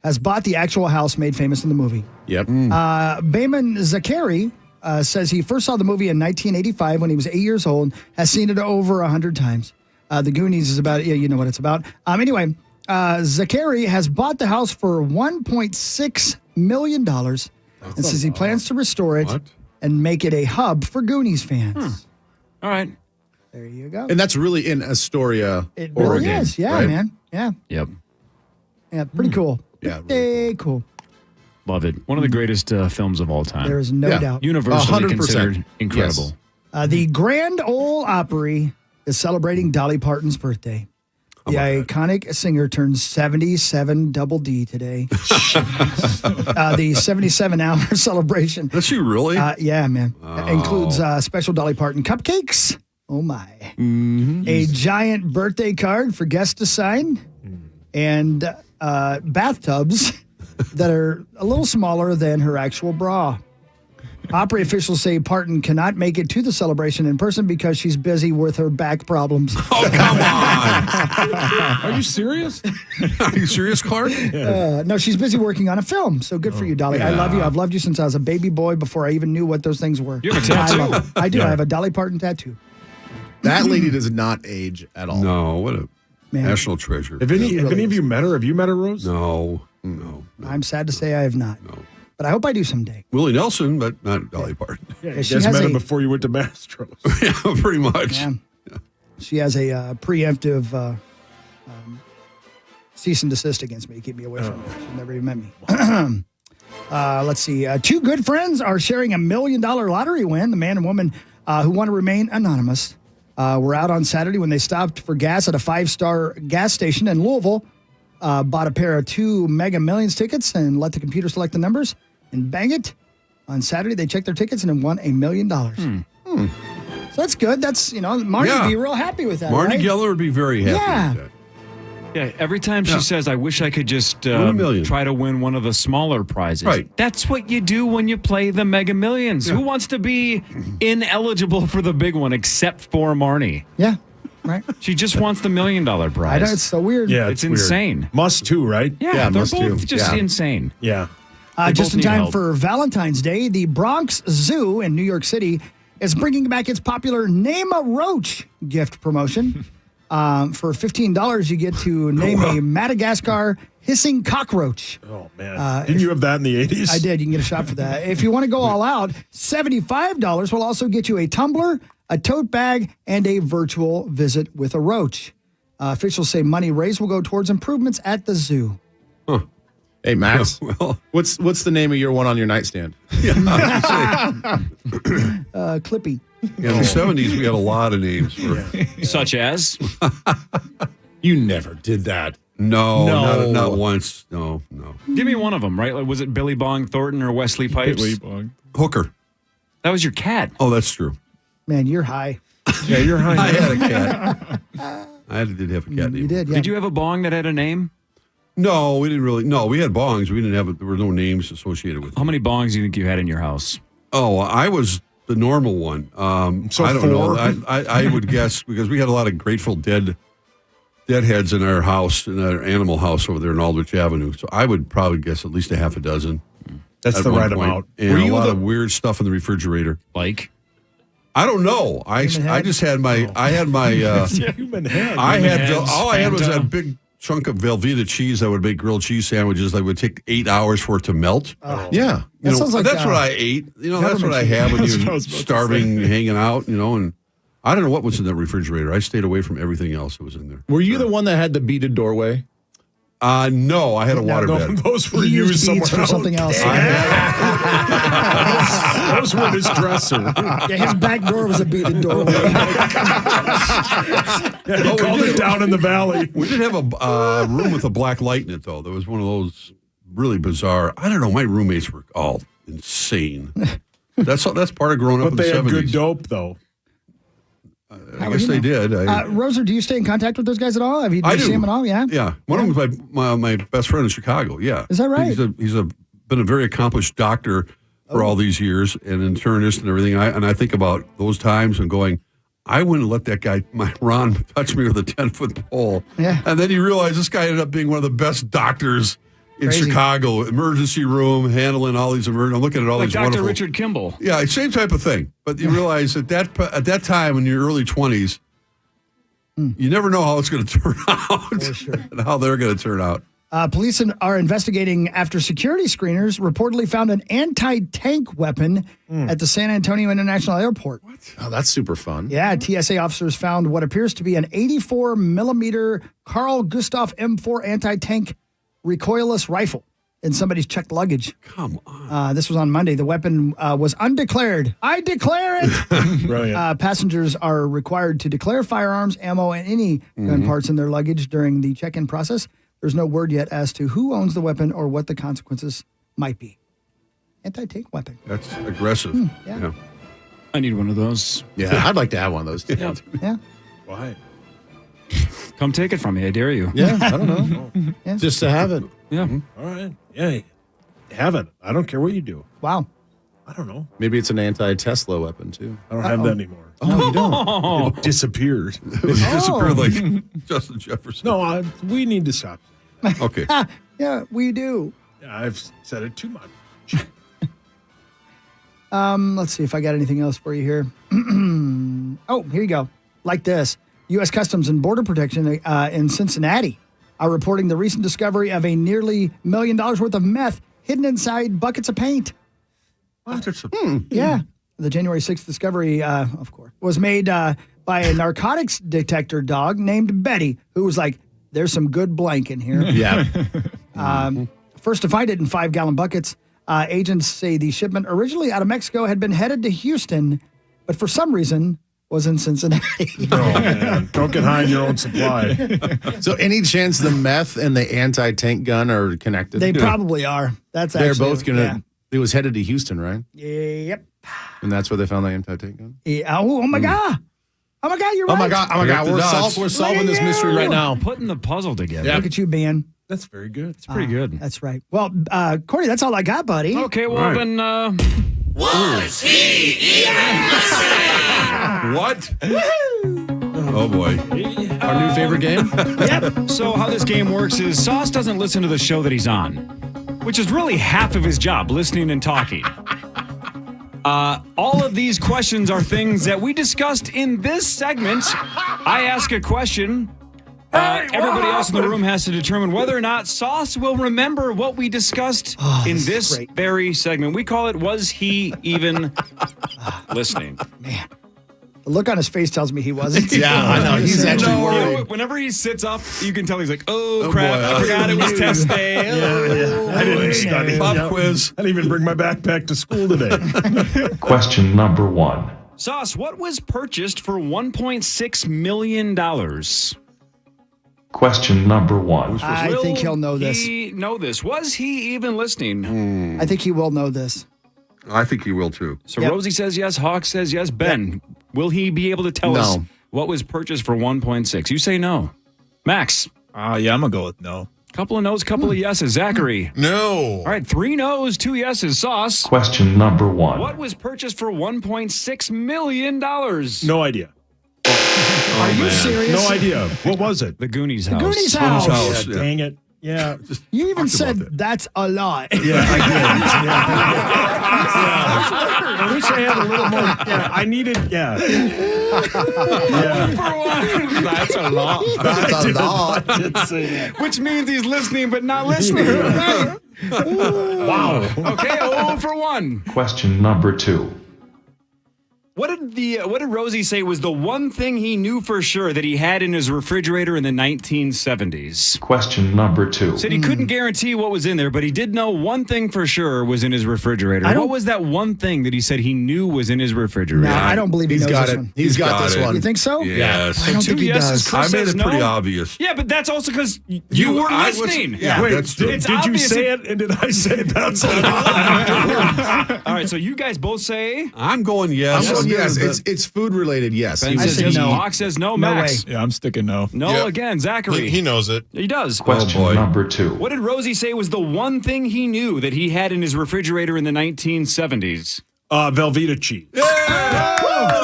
Speaker 2: has bought the actual house made famous in the movie.
Speaker 7: Yep.
Speaker 2: Bayman Zakari says he first saw the movie in 1985 when he was 8 years old, has seen it over 100 times. The Goonies is about, you know what it's about. Anyway, Zakari has bought the house for $1.6 million and says he plans to restore it and make it a hub for Goonies fans.
Speaker 5: All right.
Speaker 2: There you go.
Speaker 7: And that's really in Astoria,
Speaker 2: It really
Speaker 7: Oregon.
Speaker 2: is. Yeah,
Speaker 7: right?
Speaker 2: man. Yeah.
Speaker 5: Yep.
Speaker 2: Yeah, pretty cool.
Speaker 7: Yeah,
Speaker 2: Pretty cool.
Speaker 5: Love it. One of the greatest films of all time.
Speaker 2: There is no doubt.
Speaker 5: Universally
Speaker 7: 100%.
Speaker 5: considered incredible.
Speaker 7: Yes.
Speaker 2: The Grand Ole Opry is celebrating Dolly Parton's birthday. The iconic singer turns 77 double D today. The 77-hour celebration.
Speaker 4: Does she really?
Speaker 2: Yeah, man. Includes special Dolly Parton cupcakes. Oh, my. A giant birthday card for guests to sign. And bathtubs that are a little smaller than her actual bra. Opry officials say Parton cannot make it to the celebration in person because she's busy with her back problems.
Speaker 4: Oh, come on.
Speaker 6: Are you serious?
Speaker 4: Are you serious, Clark?
Speaker 2: No, she's busy working on a film. So good for you, Dolly. I love you. I've loved you since I was a baby boy before I even knew what those things were.
Speaker 5: You have a tattoo?
Speaker 2: I love it. I do. I have a Dolly Parton tattoo.
Speaker 7: That lady does not age at all.
Speaker 4: No, what a national treasure.
Speaker 6: Have any of you met her? Have you met her, Rose?
Speaker 4: No.
Speaker 2: I'm sad to say I have not. No. But I hope I do someday.
Speaker 4: Willie Nelson, but not Dolly Parton.
Speaker 6: Yeah, you guys met her before you went to Mastros.
Speaker 4: Yeah, pretty much.
Speaker 2: Yeah. She has a preemptive cease and desist against me to keep me away from her. She never even met me. Let's see. Two good friends are sharing $1 million lottery win. The man and woman who want to remain anonymous were out on Saturday when they stopped for gas at a 5-star gas station in Louisville. Bought a pair of 2 Mega Millions tickets and let the computer select the numbers and bang it. On Saturday, they checked their tickets and won $1 million. So that's good. That's, Marty would be real happy with that.
Speaker 4: Marty
Speaker 2: right?
Speaker 4: Geller would be very happy with that.
Speaker 5: Yeah, every time she says, I wish I could just try to win one of the smaller prizes.
Speaker 4: Right.
Speaker 5: That's what you do when you play the Mega Millions. Who wants to be ineligible for the big one except for Marnie?
Speaker 2: Yeah, right.
Speaker 5: She just wants the $1 million prize.
Speaker 2: I know, it's so weird.
Speaker 6: Yeah,
Speaker 5: it's
Speaker 6: weird.
Speaker 5: insane.
Speaker 6: Must too, right?
Speaker 5: Yeah, they're
Speaker 6: must
Speaker 5: both
Speaker 6: too.
Speaker 5: just insane.
Speaker 6: Yeah.
Speaker 2: Just in
Speaker 5: need
Speaker 2: time
Speaker 5: help.
Speaker 2: for Valentine's Day, the Bronx Zoo in New York City is bringing back its popular Name a Roach gift promotion. For $15, you get to name a Madagascar hissing cockroach.
Speaker 6: Oh, man. Didn't you have that in the 80s?
Speaker 2: I did. You can get a shot for that. If you want to go all out, $75 will also get you a tumbler, a tote bag, and a virtual visit with a roach. Officials say money raised will go towards improvements at the zoo.
Speaker 7: Huh. Hey, Max,
Speaker 4: Well,
Speaker 7: what's the name of your one on your nightstand?
Speaker 2: Clippy.
Speaker 4: in the 70s, we had a lot of names for
Speaker 5: Such as?
Speaker 7: You never did that.
Speaker 4: No. Not once. No.
Speaker 5: Give me one of them, right? Like, was it Billy Bong Thornton or Wesley Pipes?
Speaker 3: Billy Bong.
Speaker 4: Hooker.
Speaker 5: That was your cat.
Speaker 4: Oh, that's true.
Speaker 2: Man, you're high.
Speaker 6: Yeah, you're high.
Speaker 4: I had a cat. I did have a cat name.
Speaker 2: You did, yeah.
Speaker 5: Did you have a bong that had a name?
Speaker 4: No, we didn't really. No, we had bongs. We didn't have. There were no names associated with it.
Speaker 5: How many bongs do you think you had in your house?
Speaker 4: Oh, I was the normal one.
Speaker 6: So
Speaker 4: I don't know.
Speaker 6: 4?
Speaker 4: I would guess because we had a lot of Grateful Dead heads in our house, in our animal house over there in Aldrich Avenue. So I would probably guess at least a half a dozen.
Speaker 6: That's
Speaker 4: at
Speaker 6: the
Speaker 4: one
Speaker 6: right
Speaker 4: point.
Speaker 6: amount.
Speaker 4: And a lot of weird stuff in the refrigerator.
Speaker 5: Like?
Speaker 4: I don't know. I just had my
Speaker 6: human head.
Speaker 4: all I had was that big chunk of Velveeta cheese that would make grilled cheese sandwiches that would take 8 hours for it to melt.
Speaker 7: Yeah.
Speaker 2: That sounds like,
Speaker 4: that's what I ate. That's what I have when you're starving, hanging out, and I don't know what was in that refrigerator. I stayed away from everything else that was in there.
Speaker 7: Were you the one that had the beaded doorway?
Speaker 4: No, I had a waterbed.
Speaker 6: Those were
Speaker 2: He
Speaker 6: used
Speaker 2: used beads
Speaker 6: somewhere
Speaker 2: for
Speaker 6: else.
Speaker 2: something else.
Speaker 6: Those were his dresser.
Speaker 2: Yeah, his back door was a beaded doorway.
Speaker 6: He called it down in the valley.
Speaker 4: We did have a room with a black light in it, though. There was one of those really bizarre. I don't know. My roommates were all insane. That's part of growing up
Speaker 6: But
Speaker 4: in the
Speaker 6: they had
Speaker 4: 70s.
Speaker 6: good dope, though.
Speaker 4: I guess they did.
Speaker 2: Roser, do you stay in contact with those guys at all? Have you
Speaker 4: I
Speaker 2: see
Speaker 4: do.
Speaker 2: them at all? Yeah.
Speaker 4: Yeah, one of them is my best friend in Chicago. Yeah,
Speaker 2: Is that right?
Speaker 4: He's been a very accomplished doctor for all these years, and internist and everything. And I think about those times and going, I wouldn't let that guy, my Ron, touch me with a 10-foot pole.
Speaker 2: Yeah.
Speaker 4: And then you realize this guy ended up being one of the best doctors in
Speaker 2: Crazy.
Speaker 4: Chicago, emergency room, handling all these emergencies. I'm looking at all
Speaker 5: Like
Speaker 4: these
Speaker 5: Dr.
Speaker 4: wonderful.
Speaker 5: Richard Kimball.
Speaker 4: Yeah, same type of thing. But you realize at that time in your early 20s, you never know how it's going to turn out and how they're going to turn out.
Speaker 2: Police are investigating after security screeners reportedly found an anti-tank weapon at the San Antonio International Airport.
Speaker 7: Oh, that's super fun.
Speaker 2: Yeah, TSA officers found what appears to be an 84 millimeter Carl Gustav M4 anti-tank recoilless rifle in somebody's checked luggage.
Speaker 4: Come on.
Speaker 2: This was on Monday. The weapon was undeclared. I declare it.
Speaker 6: Brilliant.
Speaker 2: Passengers are required to declare firearms, ammo, and any gun parts in their luggage during the check-in process. There's no word yet as to who owns the weapon or what the consequences might be. Anti-tank weapon.
Speaker 4: That's aggressive.
Speaker 2: Yeah.
Speaker 5: I need one of those.
Speaker 7: Yeah, I'd like to have one of those too.
Speaker 5: Yeah.
Speaker 2: Yeah.
Speaker 6: Why?
Speaker 5: Come take it from me. I dare you.
Speaker 7: Yeah, I don't know.
Speaker 2: Yeah.
Speaker 7: Just to have it.
Speaker 5: Yeah.
Speaker 6: All right. Yeah. Have it. I don't care what you do.
Speaker 2: Wow.
Speaker 6: I don't know.
Speaker 7: Maybe it's an anti-Tesla weapon too.
Speaker 6: I don't have that anymore.
Speaker 7: Oh, you don't?
Speaker 6: It disappeared.
Speaker 4: It disappeared like Justin Jefferson.
Speaker 6: No, we need to stop.
Speaker 4: Okay.
Speaker 2: Yeah, we do.
Speaker 6: Yeah, I've said it too much.
Speaker 2: Let's see if I got anything else for you here. Oh, here you go. Like this. U.S. Customs and Border Protection in Cincinnati are reporting the recent discovery of a nearly $1 million worth of meth hidden inside buckets of paint. Yeah. The January 6th discovery, of course, was made by a narcotics detector dog named Betty, who was like, there's some good blank in here.
Speaker 7: Yeah.
Speaker 2: First to find it in 5-gallon buckets, agents say the shipment originally out of Mexico had been headed to Houston, but for some reason was in Cincinnati.
Speaker 6: Oh, man. Don't get high on your own supply.
Speaker 7: So any chance the meth and the anti-tank gun are connected?
Speaker 2: They probably are. That's
Speaker 7: They're
Speaker 2: actually,
Speaker 7: both going to,
Speaker 2: yeah.
Speaker 7: it was headed to Houston, right?
Speaker 2: Yep.
Speaker 7: And that's where they found the anti-tank gun?
Speaker 2: Yeah. Oh my God. Oh my God, you're right.
Speaker 7: Oh my God. We're solving this mystery right now.
Speaker 5: Putting the puzzle together.
Speaker 2: Look at you, Ben.
Speaker 6: That's very good.
Speaker 5: It's pretty good.
Speaker 2: That's right. Well, Corey, that's all I got, buddy.
Speaker 5: Okay, well then.
Speaker 8: Was he even listening?
Speaker 4: What? Oh boy.
Speaker 7: Our new favorite game?
Speaker 2: Yep.
Speaker 5: So how this game works is Sauce doesn't listen to the show that he's on, which is really half of his job, listening and talking. All of these questions are things that we discussed in this segment. I ask a question. Everybody else in the room has to determine whether or not Sauce will remember what we discussed in this very segment. We call it, Was He Even Listening?
Speaker 2: Man. The look on his face tells me he wasn't.
Speaker 7: Yeah, I know. He's actually
Speaker 5: You know,
Speaker 7: worried.
Speaker 5: whenever he sits up, you can tell he's like, oh crap,
Speaker 4: boy.
Speaker 5: I forgot it was test day.
Speaker 6: I didn't study.
Speaker 4: Pop quiz.
Speaker 6: I didn't even bring my backpack to school today.
Speaker 11: Question number 1.
Speaker 5: Sauce, what was purchased for $1.6 million?
Speaker 11: Question number 1.
Speaker 2: I think he'll know this.
Speaker 5: He know this. Was he even listening?
Speaker 2: I think he will know this.
Speaker 4: I think he will too.
Speaker 5: So
Speaker 2: Yep.
Speaker 5: Rosie says yes. Hawk says yes. Ben, will he be able to tell us
Speaker 7: No.
Speaker 5: what was purchased for 1.6? You say no. Max,
Speaker 3: Yeah, I'm going to go with no.
Speaker 5: couple of no's, couple of yeses. Zachary.
Speaker 1: No.
Speaker 5: All right, 3 no's, 2 yeses. Sauce.
Speaker 11: Question number 1.
Speaker 5: What was purchased for $1.6 million?
Speaker 6: No idea.
Speaker 2: Are you serious?
Speaker 6: No idea. What was it?
Speaker 5: The Goonies house.
Speaker 2: Goonies house.
Speaker 4: House,
Speaker 6: Yeah,
Speaker 4: yeah.
Speaker 6: dang it. Yeah.
Speaker 2: You even
Speaker 4: Talked about
Speaker 2: said
Speaker 4: that.
Speaker 2: that's a lot.
Speaker 6: Yeah, I did. Yeah. I wish I had a little more. Yeah, I needed. Yeah. Yeah.
Speaker 5: That's a lot.
Speaker 7: That's a lot.
Speaker 6: I did say that.
Speaker 5: Which means he's listening but not listening. Right?
Speaker 6: Wow.
Speaker 5: Okay, 0 for 1.
Speaker 11: Question number 2.
Speaker 5: What did Rosie say was the one thing he knew for sure that he had in his refrigerator in the 1970s?
Speaker 11: Question number 2.
Speaker 5: Said he couldn't guarantee what was in there, but he did know one thing for sure was in his refrigerator. What was that one thing that he said he knew was in his refrigerator?
Speaker 2: No, I don't believe he knows this one.
Speaker 7: He's got this one.
Speaker 2: You think so?
Speaker 4: Yes.
Speaker 2: I don't think he does.
Speaker 4: I made it pretty obvious.
Speaker 5: Yeah, but that's also because you weren't listening.
Speaker 6: Wait, did you say it and did I say it? That's a lot.
Speaker 5: All right, so you guys both say?
Speaker 4: I'm going yes.
Speaker 7: I'm going yes. It's food related. Yes.
Speaker 5: Ben says yes. Hawk says no. Max.
Speaker 3: Yeah, I'm sticking no.
Speaker 5: No again. Zachary.
Speaker 1: He knows it.
Speaker 5: He does.
Speaker 11: Question number 2.
Speaker 5: What did Rosie say was the one thing he knew that he had in his refrigerator in the 1970s?
Speaker 6: Velveeta cheese.
Speaker 5: I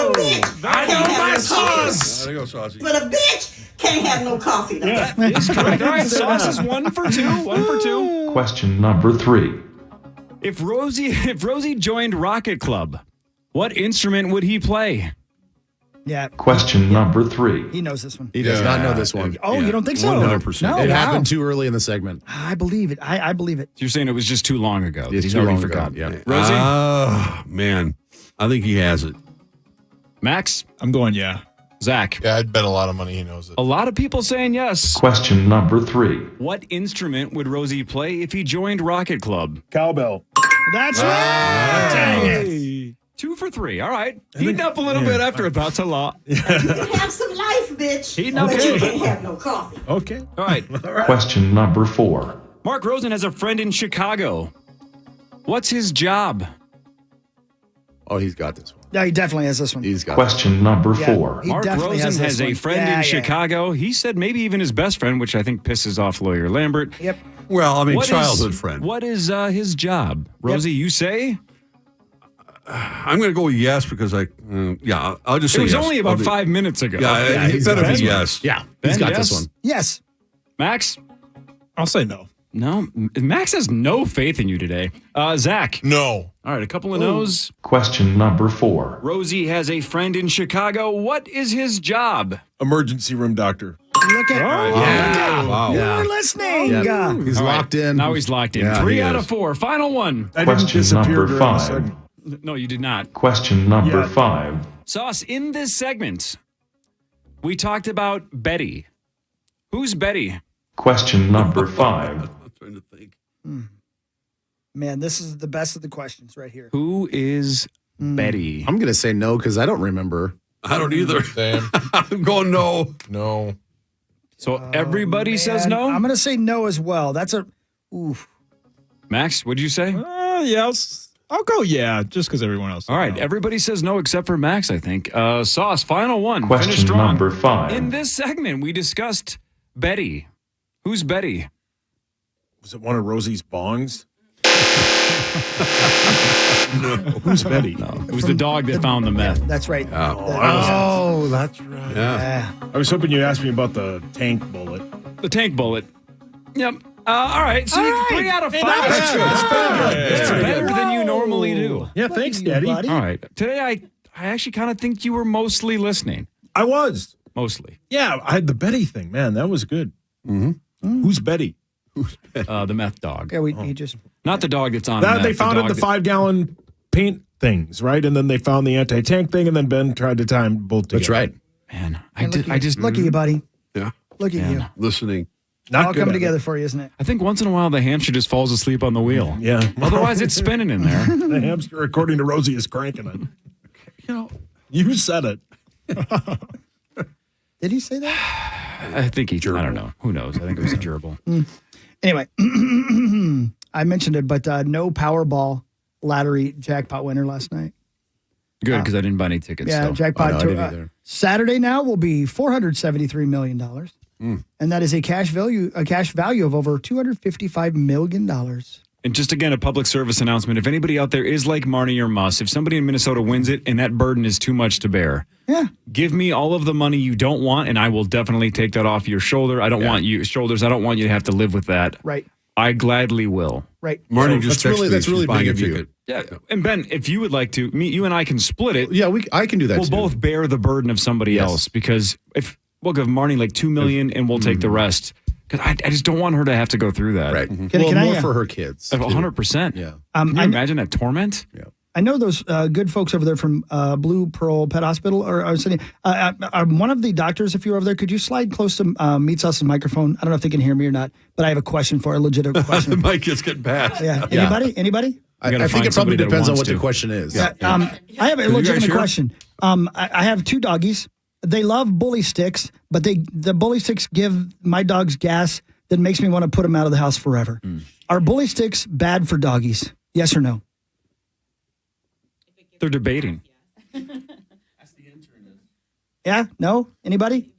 Speaker 5: know my sauce.
Speaker 4: There you go, Saucy.
Speaker 9: But a bitch can't have no coffee. Though.
Speaker 5: Yeah, that's correct. All right, sauce is 1 for 2. 1 for 2.
Speaker 11: Question number 3.
Speaker 5: If Rosie joined Rocket Club, what instrument would he play?
Speaker 2: Yeah.
Speaker 11: Question number 3.
Speaker 2: He knows this one.
Speaker 7: He does not know this one.
Speaker 2: Oh, you don't think so?
Speaker 4: 100%.
Speaker 2: No,
Speaker 7: It happened too early in the segment.
Speaker 2: I believe it. I believe it.
Speaker 5: You're saying it was just too long ago.
Speaker 7: It's
Speaker 5: He's
Speaker 7: too
Speaker 5: already
Speaker 7: long ago,
Speaker 5: forgotten.
Speaker 7: yeah.
Speaker 5: Rosie?
Speaker 4: Man. I think he has it.
Speaker 5: Max?
Speaker 3: I'm going yeah.
Speaker 5: Zach?
Speaker 1: Yeah, I'd bet a lot of money he knows it.
Speaker 5: A lot of people saying yes.
Speaker 11: Question number 3.
Speaker 5: What instrument would Rosie play if he joined Rocket Club?
Speaker 6: Cowbell.
Speaker 2: That's right.
Speaker 5: Dang it. 2 for 3. All right. Heating up a little bit after about a lot.
Speaker 9: You can have some life, bitch.
Speaker 5: Heating up
Speaker 9: but
Speaker 5: a
Speaker 9: you
Speaker 5: little
Speaker 9: can't
Speaker 5: bit.
Speaker 9: have no coffee.
Speaker 6: Okay.
Speaker 5: All right.
Speaker 11: Question number 4.
Speaker 5: Mark Rosen has a friend in Chicago. What's his job?
Speaker 7: Oh, he's got this one.
Speaker 2: Yeah, he definitely has this one.
Speaker 7: He's got
Speaker 11: Question number 4.
Speaker 2: He
Speaker 5: Mark
Speaker 2: definitely
Speaker 5: Rosen
Speaker 2: has
Speaker 5: has
Speaker 2: this
Speaker 5: a
Speaker 2: one.
Speaker 5: friend
Speaker 2: Yeah,
Speaker 5: in
Speaker 2: yeah.
Speaker 5: Chicago. He said maybe even his best friend, which I think pisses off lawyer Lambert.
Speaker 2: Yep.
Speaker 4: Well, I mean,
Speaker 5: What is-
Speaker 4: childhood friend.
Speaker 5: What is his job? Rosie, you say?
Speaker 4: I'm going to go yes because I'll just
Speaker 5: It
Speaker 4: say
Speaker 5: was
Speaker 4: yes.
Speaker 5: only about 5 minutes ago.
Speaker 4: Yeah, it better be yes.
Speaker 7: Yeah,
Speaker 5: Ben,
Speaker 7: he's got
Speaker 5: yes?
Speaker 7: this one.
Speaker 2: Yes.
Speaker 5: Max?
Speaker 3: I'll say no.
Speaker 5: No. Max has no faith in you today. Zach?
Speaker 1: No.
Speaker 5: All right, a couple of no's.
Speaker 11: Question number 4.
Speaker 5: Rosie has a friend in Chicago. What is his job?
Speaker 6: Emergency room doctor.
Speaker 2: Look at
Speaker 7: Yeah. Wow.
Speaker 2: You were listening.
Speaker 7: Yeah. He's
Speaker 5: All right,
Speaker 7: locked in.
Speaker 5: Now he's locked in.
Speaker 7: Yeah,
Speaker 5: 3
Speaker 7: he
Speaker 5: out
Speaker 7: is.
Speaker 5: of 4. Final one.
Speaker 6: I didn't
Speaker 11: Question
Speaker 6: disappear
Speaker 11: number
Speaker 6: during the
Speaker 11: 5.
Speaker 6: segment.
Speaker 5: No, you did not.
Speaker 11: Question number 5.
Speaker 5: Sauce, in this segment, we talked about Betty. Who's Betty?
Speaker 11: Question number 5.
Speaker 4: I'm trying to think.
Speaker 2: Man, this is the best of the questions right here.
Speaker 5: Who is Betty?
Speaker 7: I'm going to say no because I don't remember.
Speaker 4: I don't either.
Speaker 1: Same.
Speaker 4: I'm going no.
Speaker 1: No.
Speaker 5: So everybody says no?
Speaker 2: I'm going to say no as well. That's a oof.
Speaker 5: Max, what'd you say?
Speaker 3: Yeah, I'll go yeah, just because everyone else.
Speaker 5: All right, everybody says no except for Max, I think. Sauce, final one. Finish
Speaker 11: Question
Speaker 5: strong.
Speaker 11: number 5.
Speaker 5: In this segment, we discussed Betty. Who's Betty?
Speaker 6: Was it one of Rosie's bongs? No. Who's Betty?
Speaker 5: No, it was the dog that found the meth.
Speaker 2: That's right.
Speaker 7: Oh, that's right.
Speaker 4: Yeah.
Speaker 6: I was hoping you'd ask me about the tank bullet.
Speaker 5: The tank bullet. Yep. All right, so
Speaker 2: All
Speaker 5: you
Speaker 2: right.
Speaker 5: 3 out of 5.
Speaker 6: That's good. That's pretty good.
Speaker 5: It's
Speaker 6: Yeah.
Speaker 5: better than you normally do.
Speaker 6: Yeah, thanks,
Speaker 2: Look at you,
Speaker 6: Daddy.
Speaker 2: buddy.
Speaker 5: All right. Today, I actually kind of think you were mostly listening.
Speaker 6: I was.
Speaker 5: Mostly.
Speaker 6: Yeah, I had the Betty thing. Man, that was good.
Speaker 4: Mm-hmm.
Speaker 6: Who's Betty?
Speaker 5: The meth dog.
Speaker 2: Yeah, he just.
Speaker 5: Not the dog that's on
Speaker 6: That,
Speaker 5: meth.
Speaker 6: they found
Speaker 5: dog
Speaker 6: the 5-gallon paint things, right? And then they found the anti-tank thing, and then Ben tried to time both together.
Speaker 7: That's right.
Speaker 5: Man,
Speaker 2: Look at you, buddy.
Speaker 4: Yeah.
Speaker 2: Look at you.
Speaker 4: Listening.
Speaker 6: Not
Speaker 2: All
Speaker 6: good
Speaker 2: coming
Speaker 6: at it.
Speaker 2: together for you, isn't it?
Speaker 5: I think once in a while the hamster just falls asleep on the wheel.
Speaker 6: Yeah.
Speaker 5: Otherwise, it's spinning in there.
Speaker 6: The hamster, according to Rosie, is cranking it. You said it.
Speaker 2: Did he say that?
Speaker 5: I think I don't know. Who knows? I think it was a gerbil.
Speaker 2: Anyway, I mentioned it, but no Powerball lottery jackpot winner last night.
Speaker 5: Good, because I didn't buy any tickets.
Speaker 2: Yeah,
Speaker 5: so.
Speaker 2: jackpot.
Speaker 7: I didn't either.
Speaker 2: Saturday now will be $473 million. And that is a cash value of over $255 million.
Speaker 5: And just again, a public service announcement. If anybody out there is like Marnie or Muss, if somebody in Minnesota wins it and that burden is too much to bear, give me all of the money you don't want, and I will definitely take that off your shoulder. I don't want you to have to live with that.
Speaker 2: Right.
Speaker 5: I gladly will.
Speaker 2: Right.
Speaker 4: Marnie just
Speaker 7: that's
Speaker 4: texted me.
Speaker 7: that's
Speaker 4: She's
Speaker 7: really
Speaker 4: buying
Speaker 7: big
Speaker 4: a
Speaker 7: of you.
Speaker 4: ticket.
Speaker 5: Yeah. And Ben, if you would like to, you and I can split it.
Speaker 7: Yeah, I can do that
Speaker 5: We'll
Speaker 7: too.
Speaker 5: both bear the burden of somebody else, because if we'll give Marnie like $2 million and we'll take the rest. Because I just don't want her to have to go through that.
Speaker 7: Right.
Speaker 2: Can
Speaker 7: more
Speaker 2: I,
Speaker 7: for her kids.
Speaker 5: 100%.
Speaker 7: Yeah.
Speaker 5: Can you imagine that torment?
Speaker 7: Yeah.
Speaker 2: I know those good folks over there from Blue Pearl Pet Hospital are sitting. One of the doctors, if you're over there, could you slide close to Meat Sauce's microphone? I don't know if they can hear me or not, but I have a question for a legitimate question.
Speaker 4: The mic is getting bad.
Speaker 2: Yeah. Anybody?
Speaker 7: I think it probably depends on what the question is.
Speaker 2: I have a legitimate question. I have 2 doggies. They love bully sticks, but the bully sticks give my dogs gas that makes me want to put them out of the house forever. Are bully sticks bad for doggies? Yes or no?
Speaker 5: They're debating.
Speaker 2: Yeah? No? Anybody?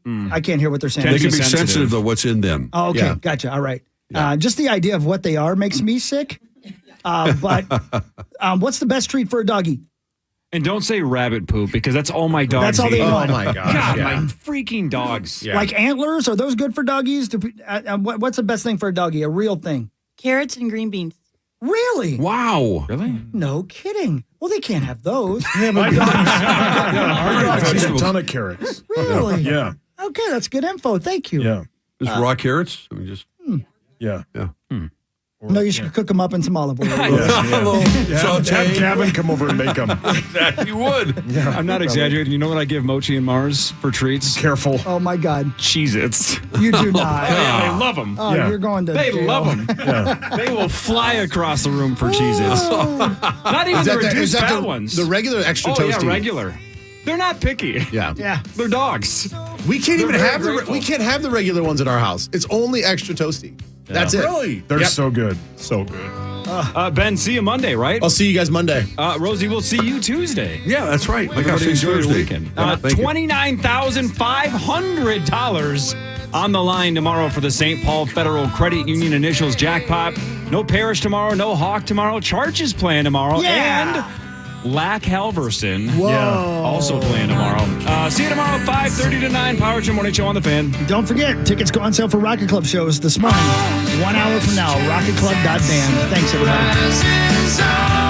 Speaker 2: I can't hear what they're saying.
Speaker 4: They can be sensitive to what's in them.
Speaker 2: Oh, okay. Yeah. Gotcha. All right. Just the idea of what they are makes me sick. But what's the best treat for a doggy?
Speaker 5: And don't say rabbit poop because that's all my dogs
Speaker 2: That's all they
Speaker 5: eat.
Speaker 2: want.
Speaker 7: Oh, my gosh.
Speaker 5: God,
Speaker 7: yeah.
Speaker 5: my freaking dogs.
Speaker 7: Yeah.
Speaker 2: Like antlers? Are those good for doggies? What's the best thing for a doggy? A real thing?
Speaker 21: Carrots and green beans.
Speaker 2: Really?
Speaker 4: Wow.
Speaker 5: Really?
Speaker 2: No kidding. Well, they can't have those.
Speaker 6: Yeah, my our dogs eat a ton of carrots.
Speaker 2: Really?
Speaker 6: Yeah.
Speaker 2: Okay, that's good info. Thank you.
Speaker 6: Yeah.
Speaker 4: Just raw carrots? I mean, just.
Speaker 6: Yeah.
Speaker 4: Yeah.
Speaker 2: No, you should cook them up in some olive oil.
Speaker 6: Have Gavin come over and make them.
Speaker 4: That you would.
Speaker 6: Yeah,
Speaker 5: I'm not exaggerating. You know what I give Mochi and Mars for treats?
Speaker 6: Careful.
Speaker 2: Oh, my God.
Speaker 5: Cheez-Its.
Speaker 2: You do not.
Speaker 5: They love them.
Speaker 2: Oh,
Speaker 6: Yeah.
Speaker 2: you're going to
Speaker 5: They
Speaker 2: jail.
Speaker 5: love them. They will fly across the room for Cheez-Its. Not even the reduced fat ones.
Speaker 7: The regular extra toasty?
Speaker 5: Yeah, regular. They're not picky.
Speaker 7: Yeah.
Speaker 5: They're dogs.
Speaker 7: We can't even
Speaker 5: very
Speaker 7: have
Speaker 5: grateful.
Speaker 7: we can't have the regular ones in our house. It's only extra toasty. That's it.
Speaker 6: Really? They're so good. So good.
Speaker 5: Ben, see you Monday, right?
Speaker 7: I'll see you guys Monday.
Speaker 5: Rosie, we'll see you Tuesday.
Speaker 4: Yeah, that's right. Like I
Speaker 5: Everybody
Speaker 4: said
Speaker 5: enjoy your
Speaker 4: Thursday.
Speaker 5: weekend.
Speaker 4: Yeah, thank you.
Speaker 5: $29,500 on the line tomorrow for the St. Paul Federal Credit Union Initials jackpot. No Parrish tomorrow, no Hawk tomorrow. Charge is playing tomorrow.
Speaker 2: Yeah.
Speaker 5: And Lack Halverson
Speaker 2: Whoa.
Speaker 5: also playing tomorrow. See you tomorrow, 5:30 to 9. Power Trip Morning Show on the Fan.
Speaker 2: Don't forget, tickets go on sale for Rocket Club shows this morning. 1 hour from now, rocketclub.band. Thanks, everybody.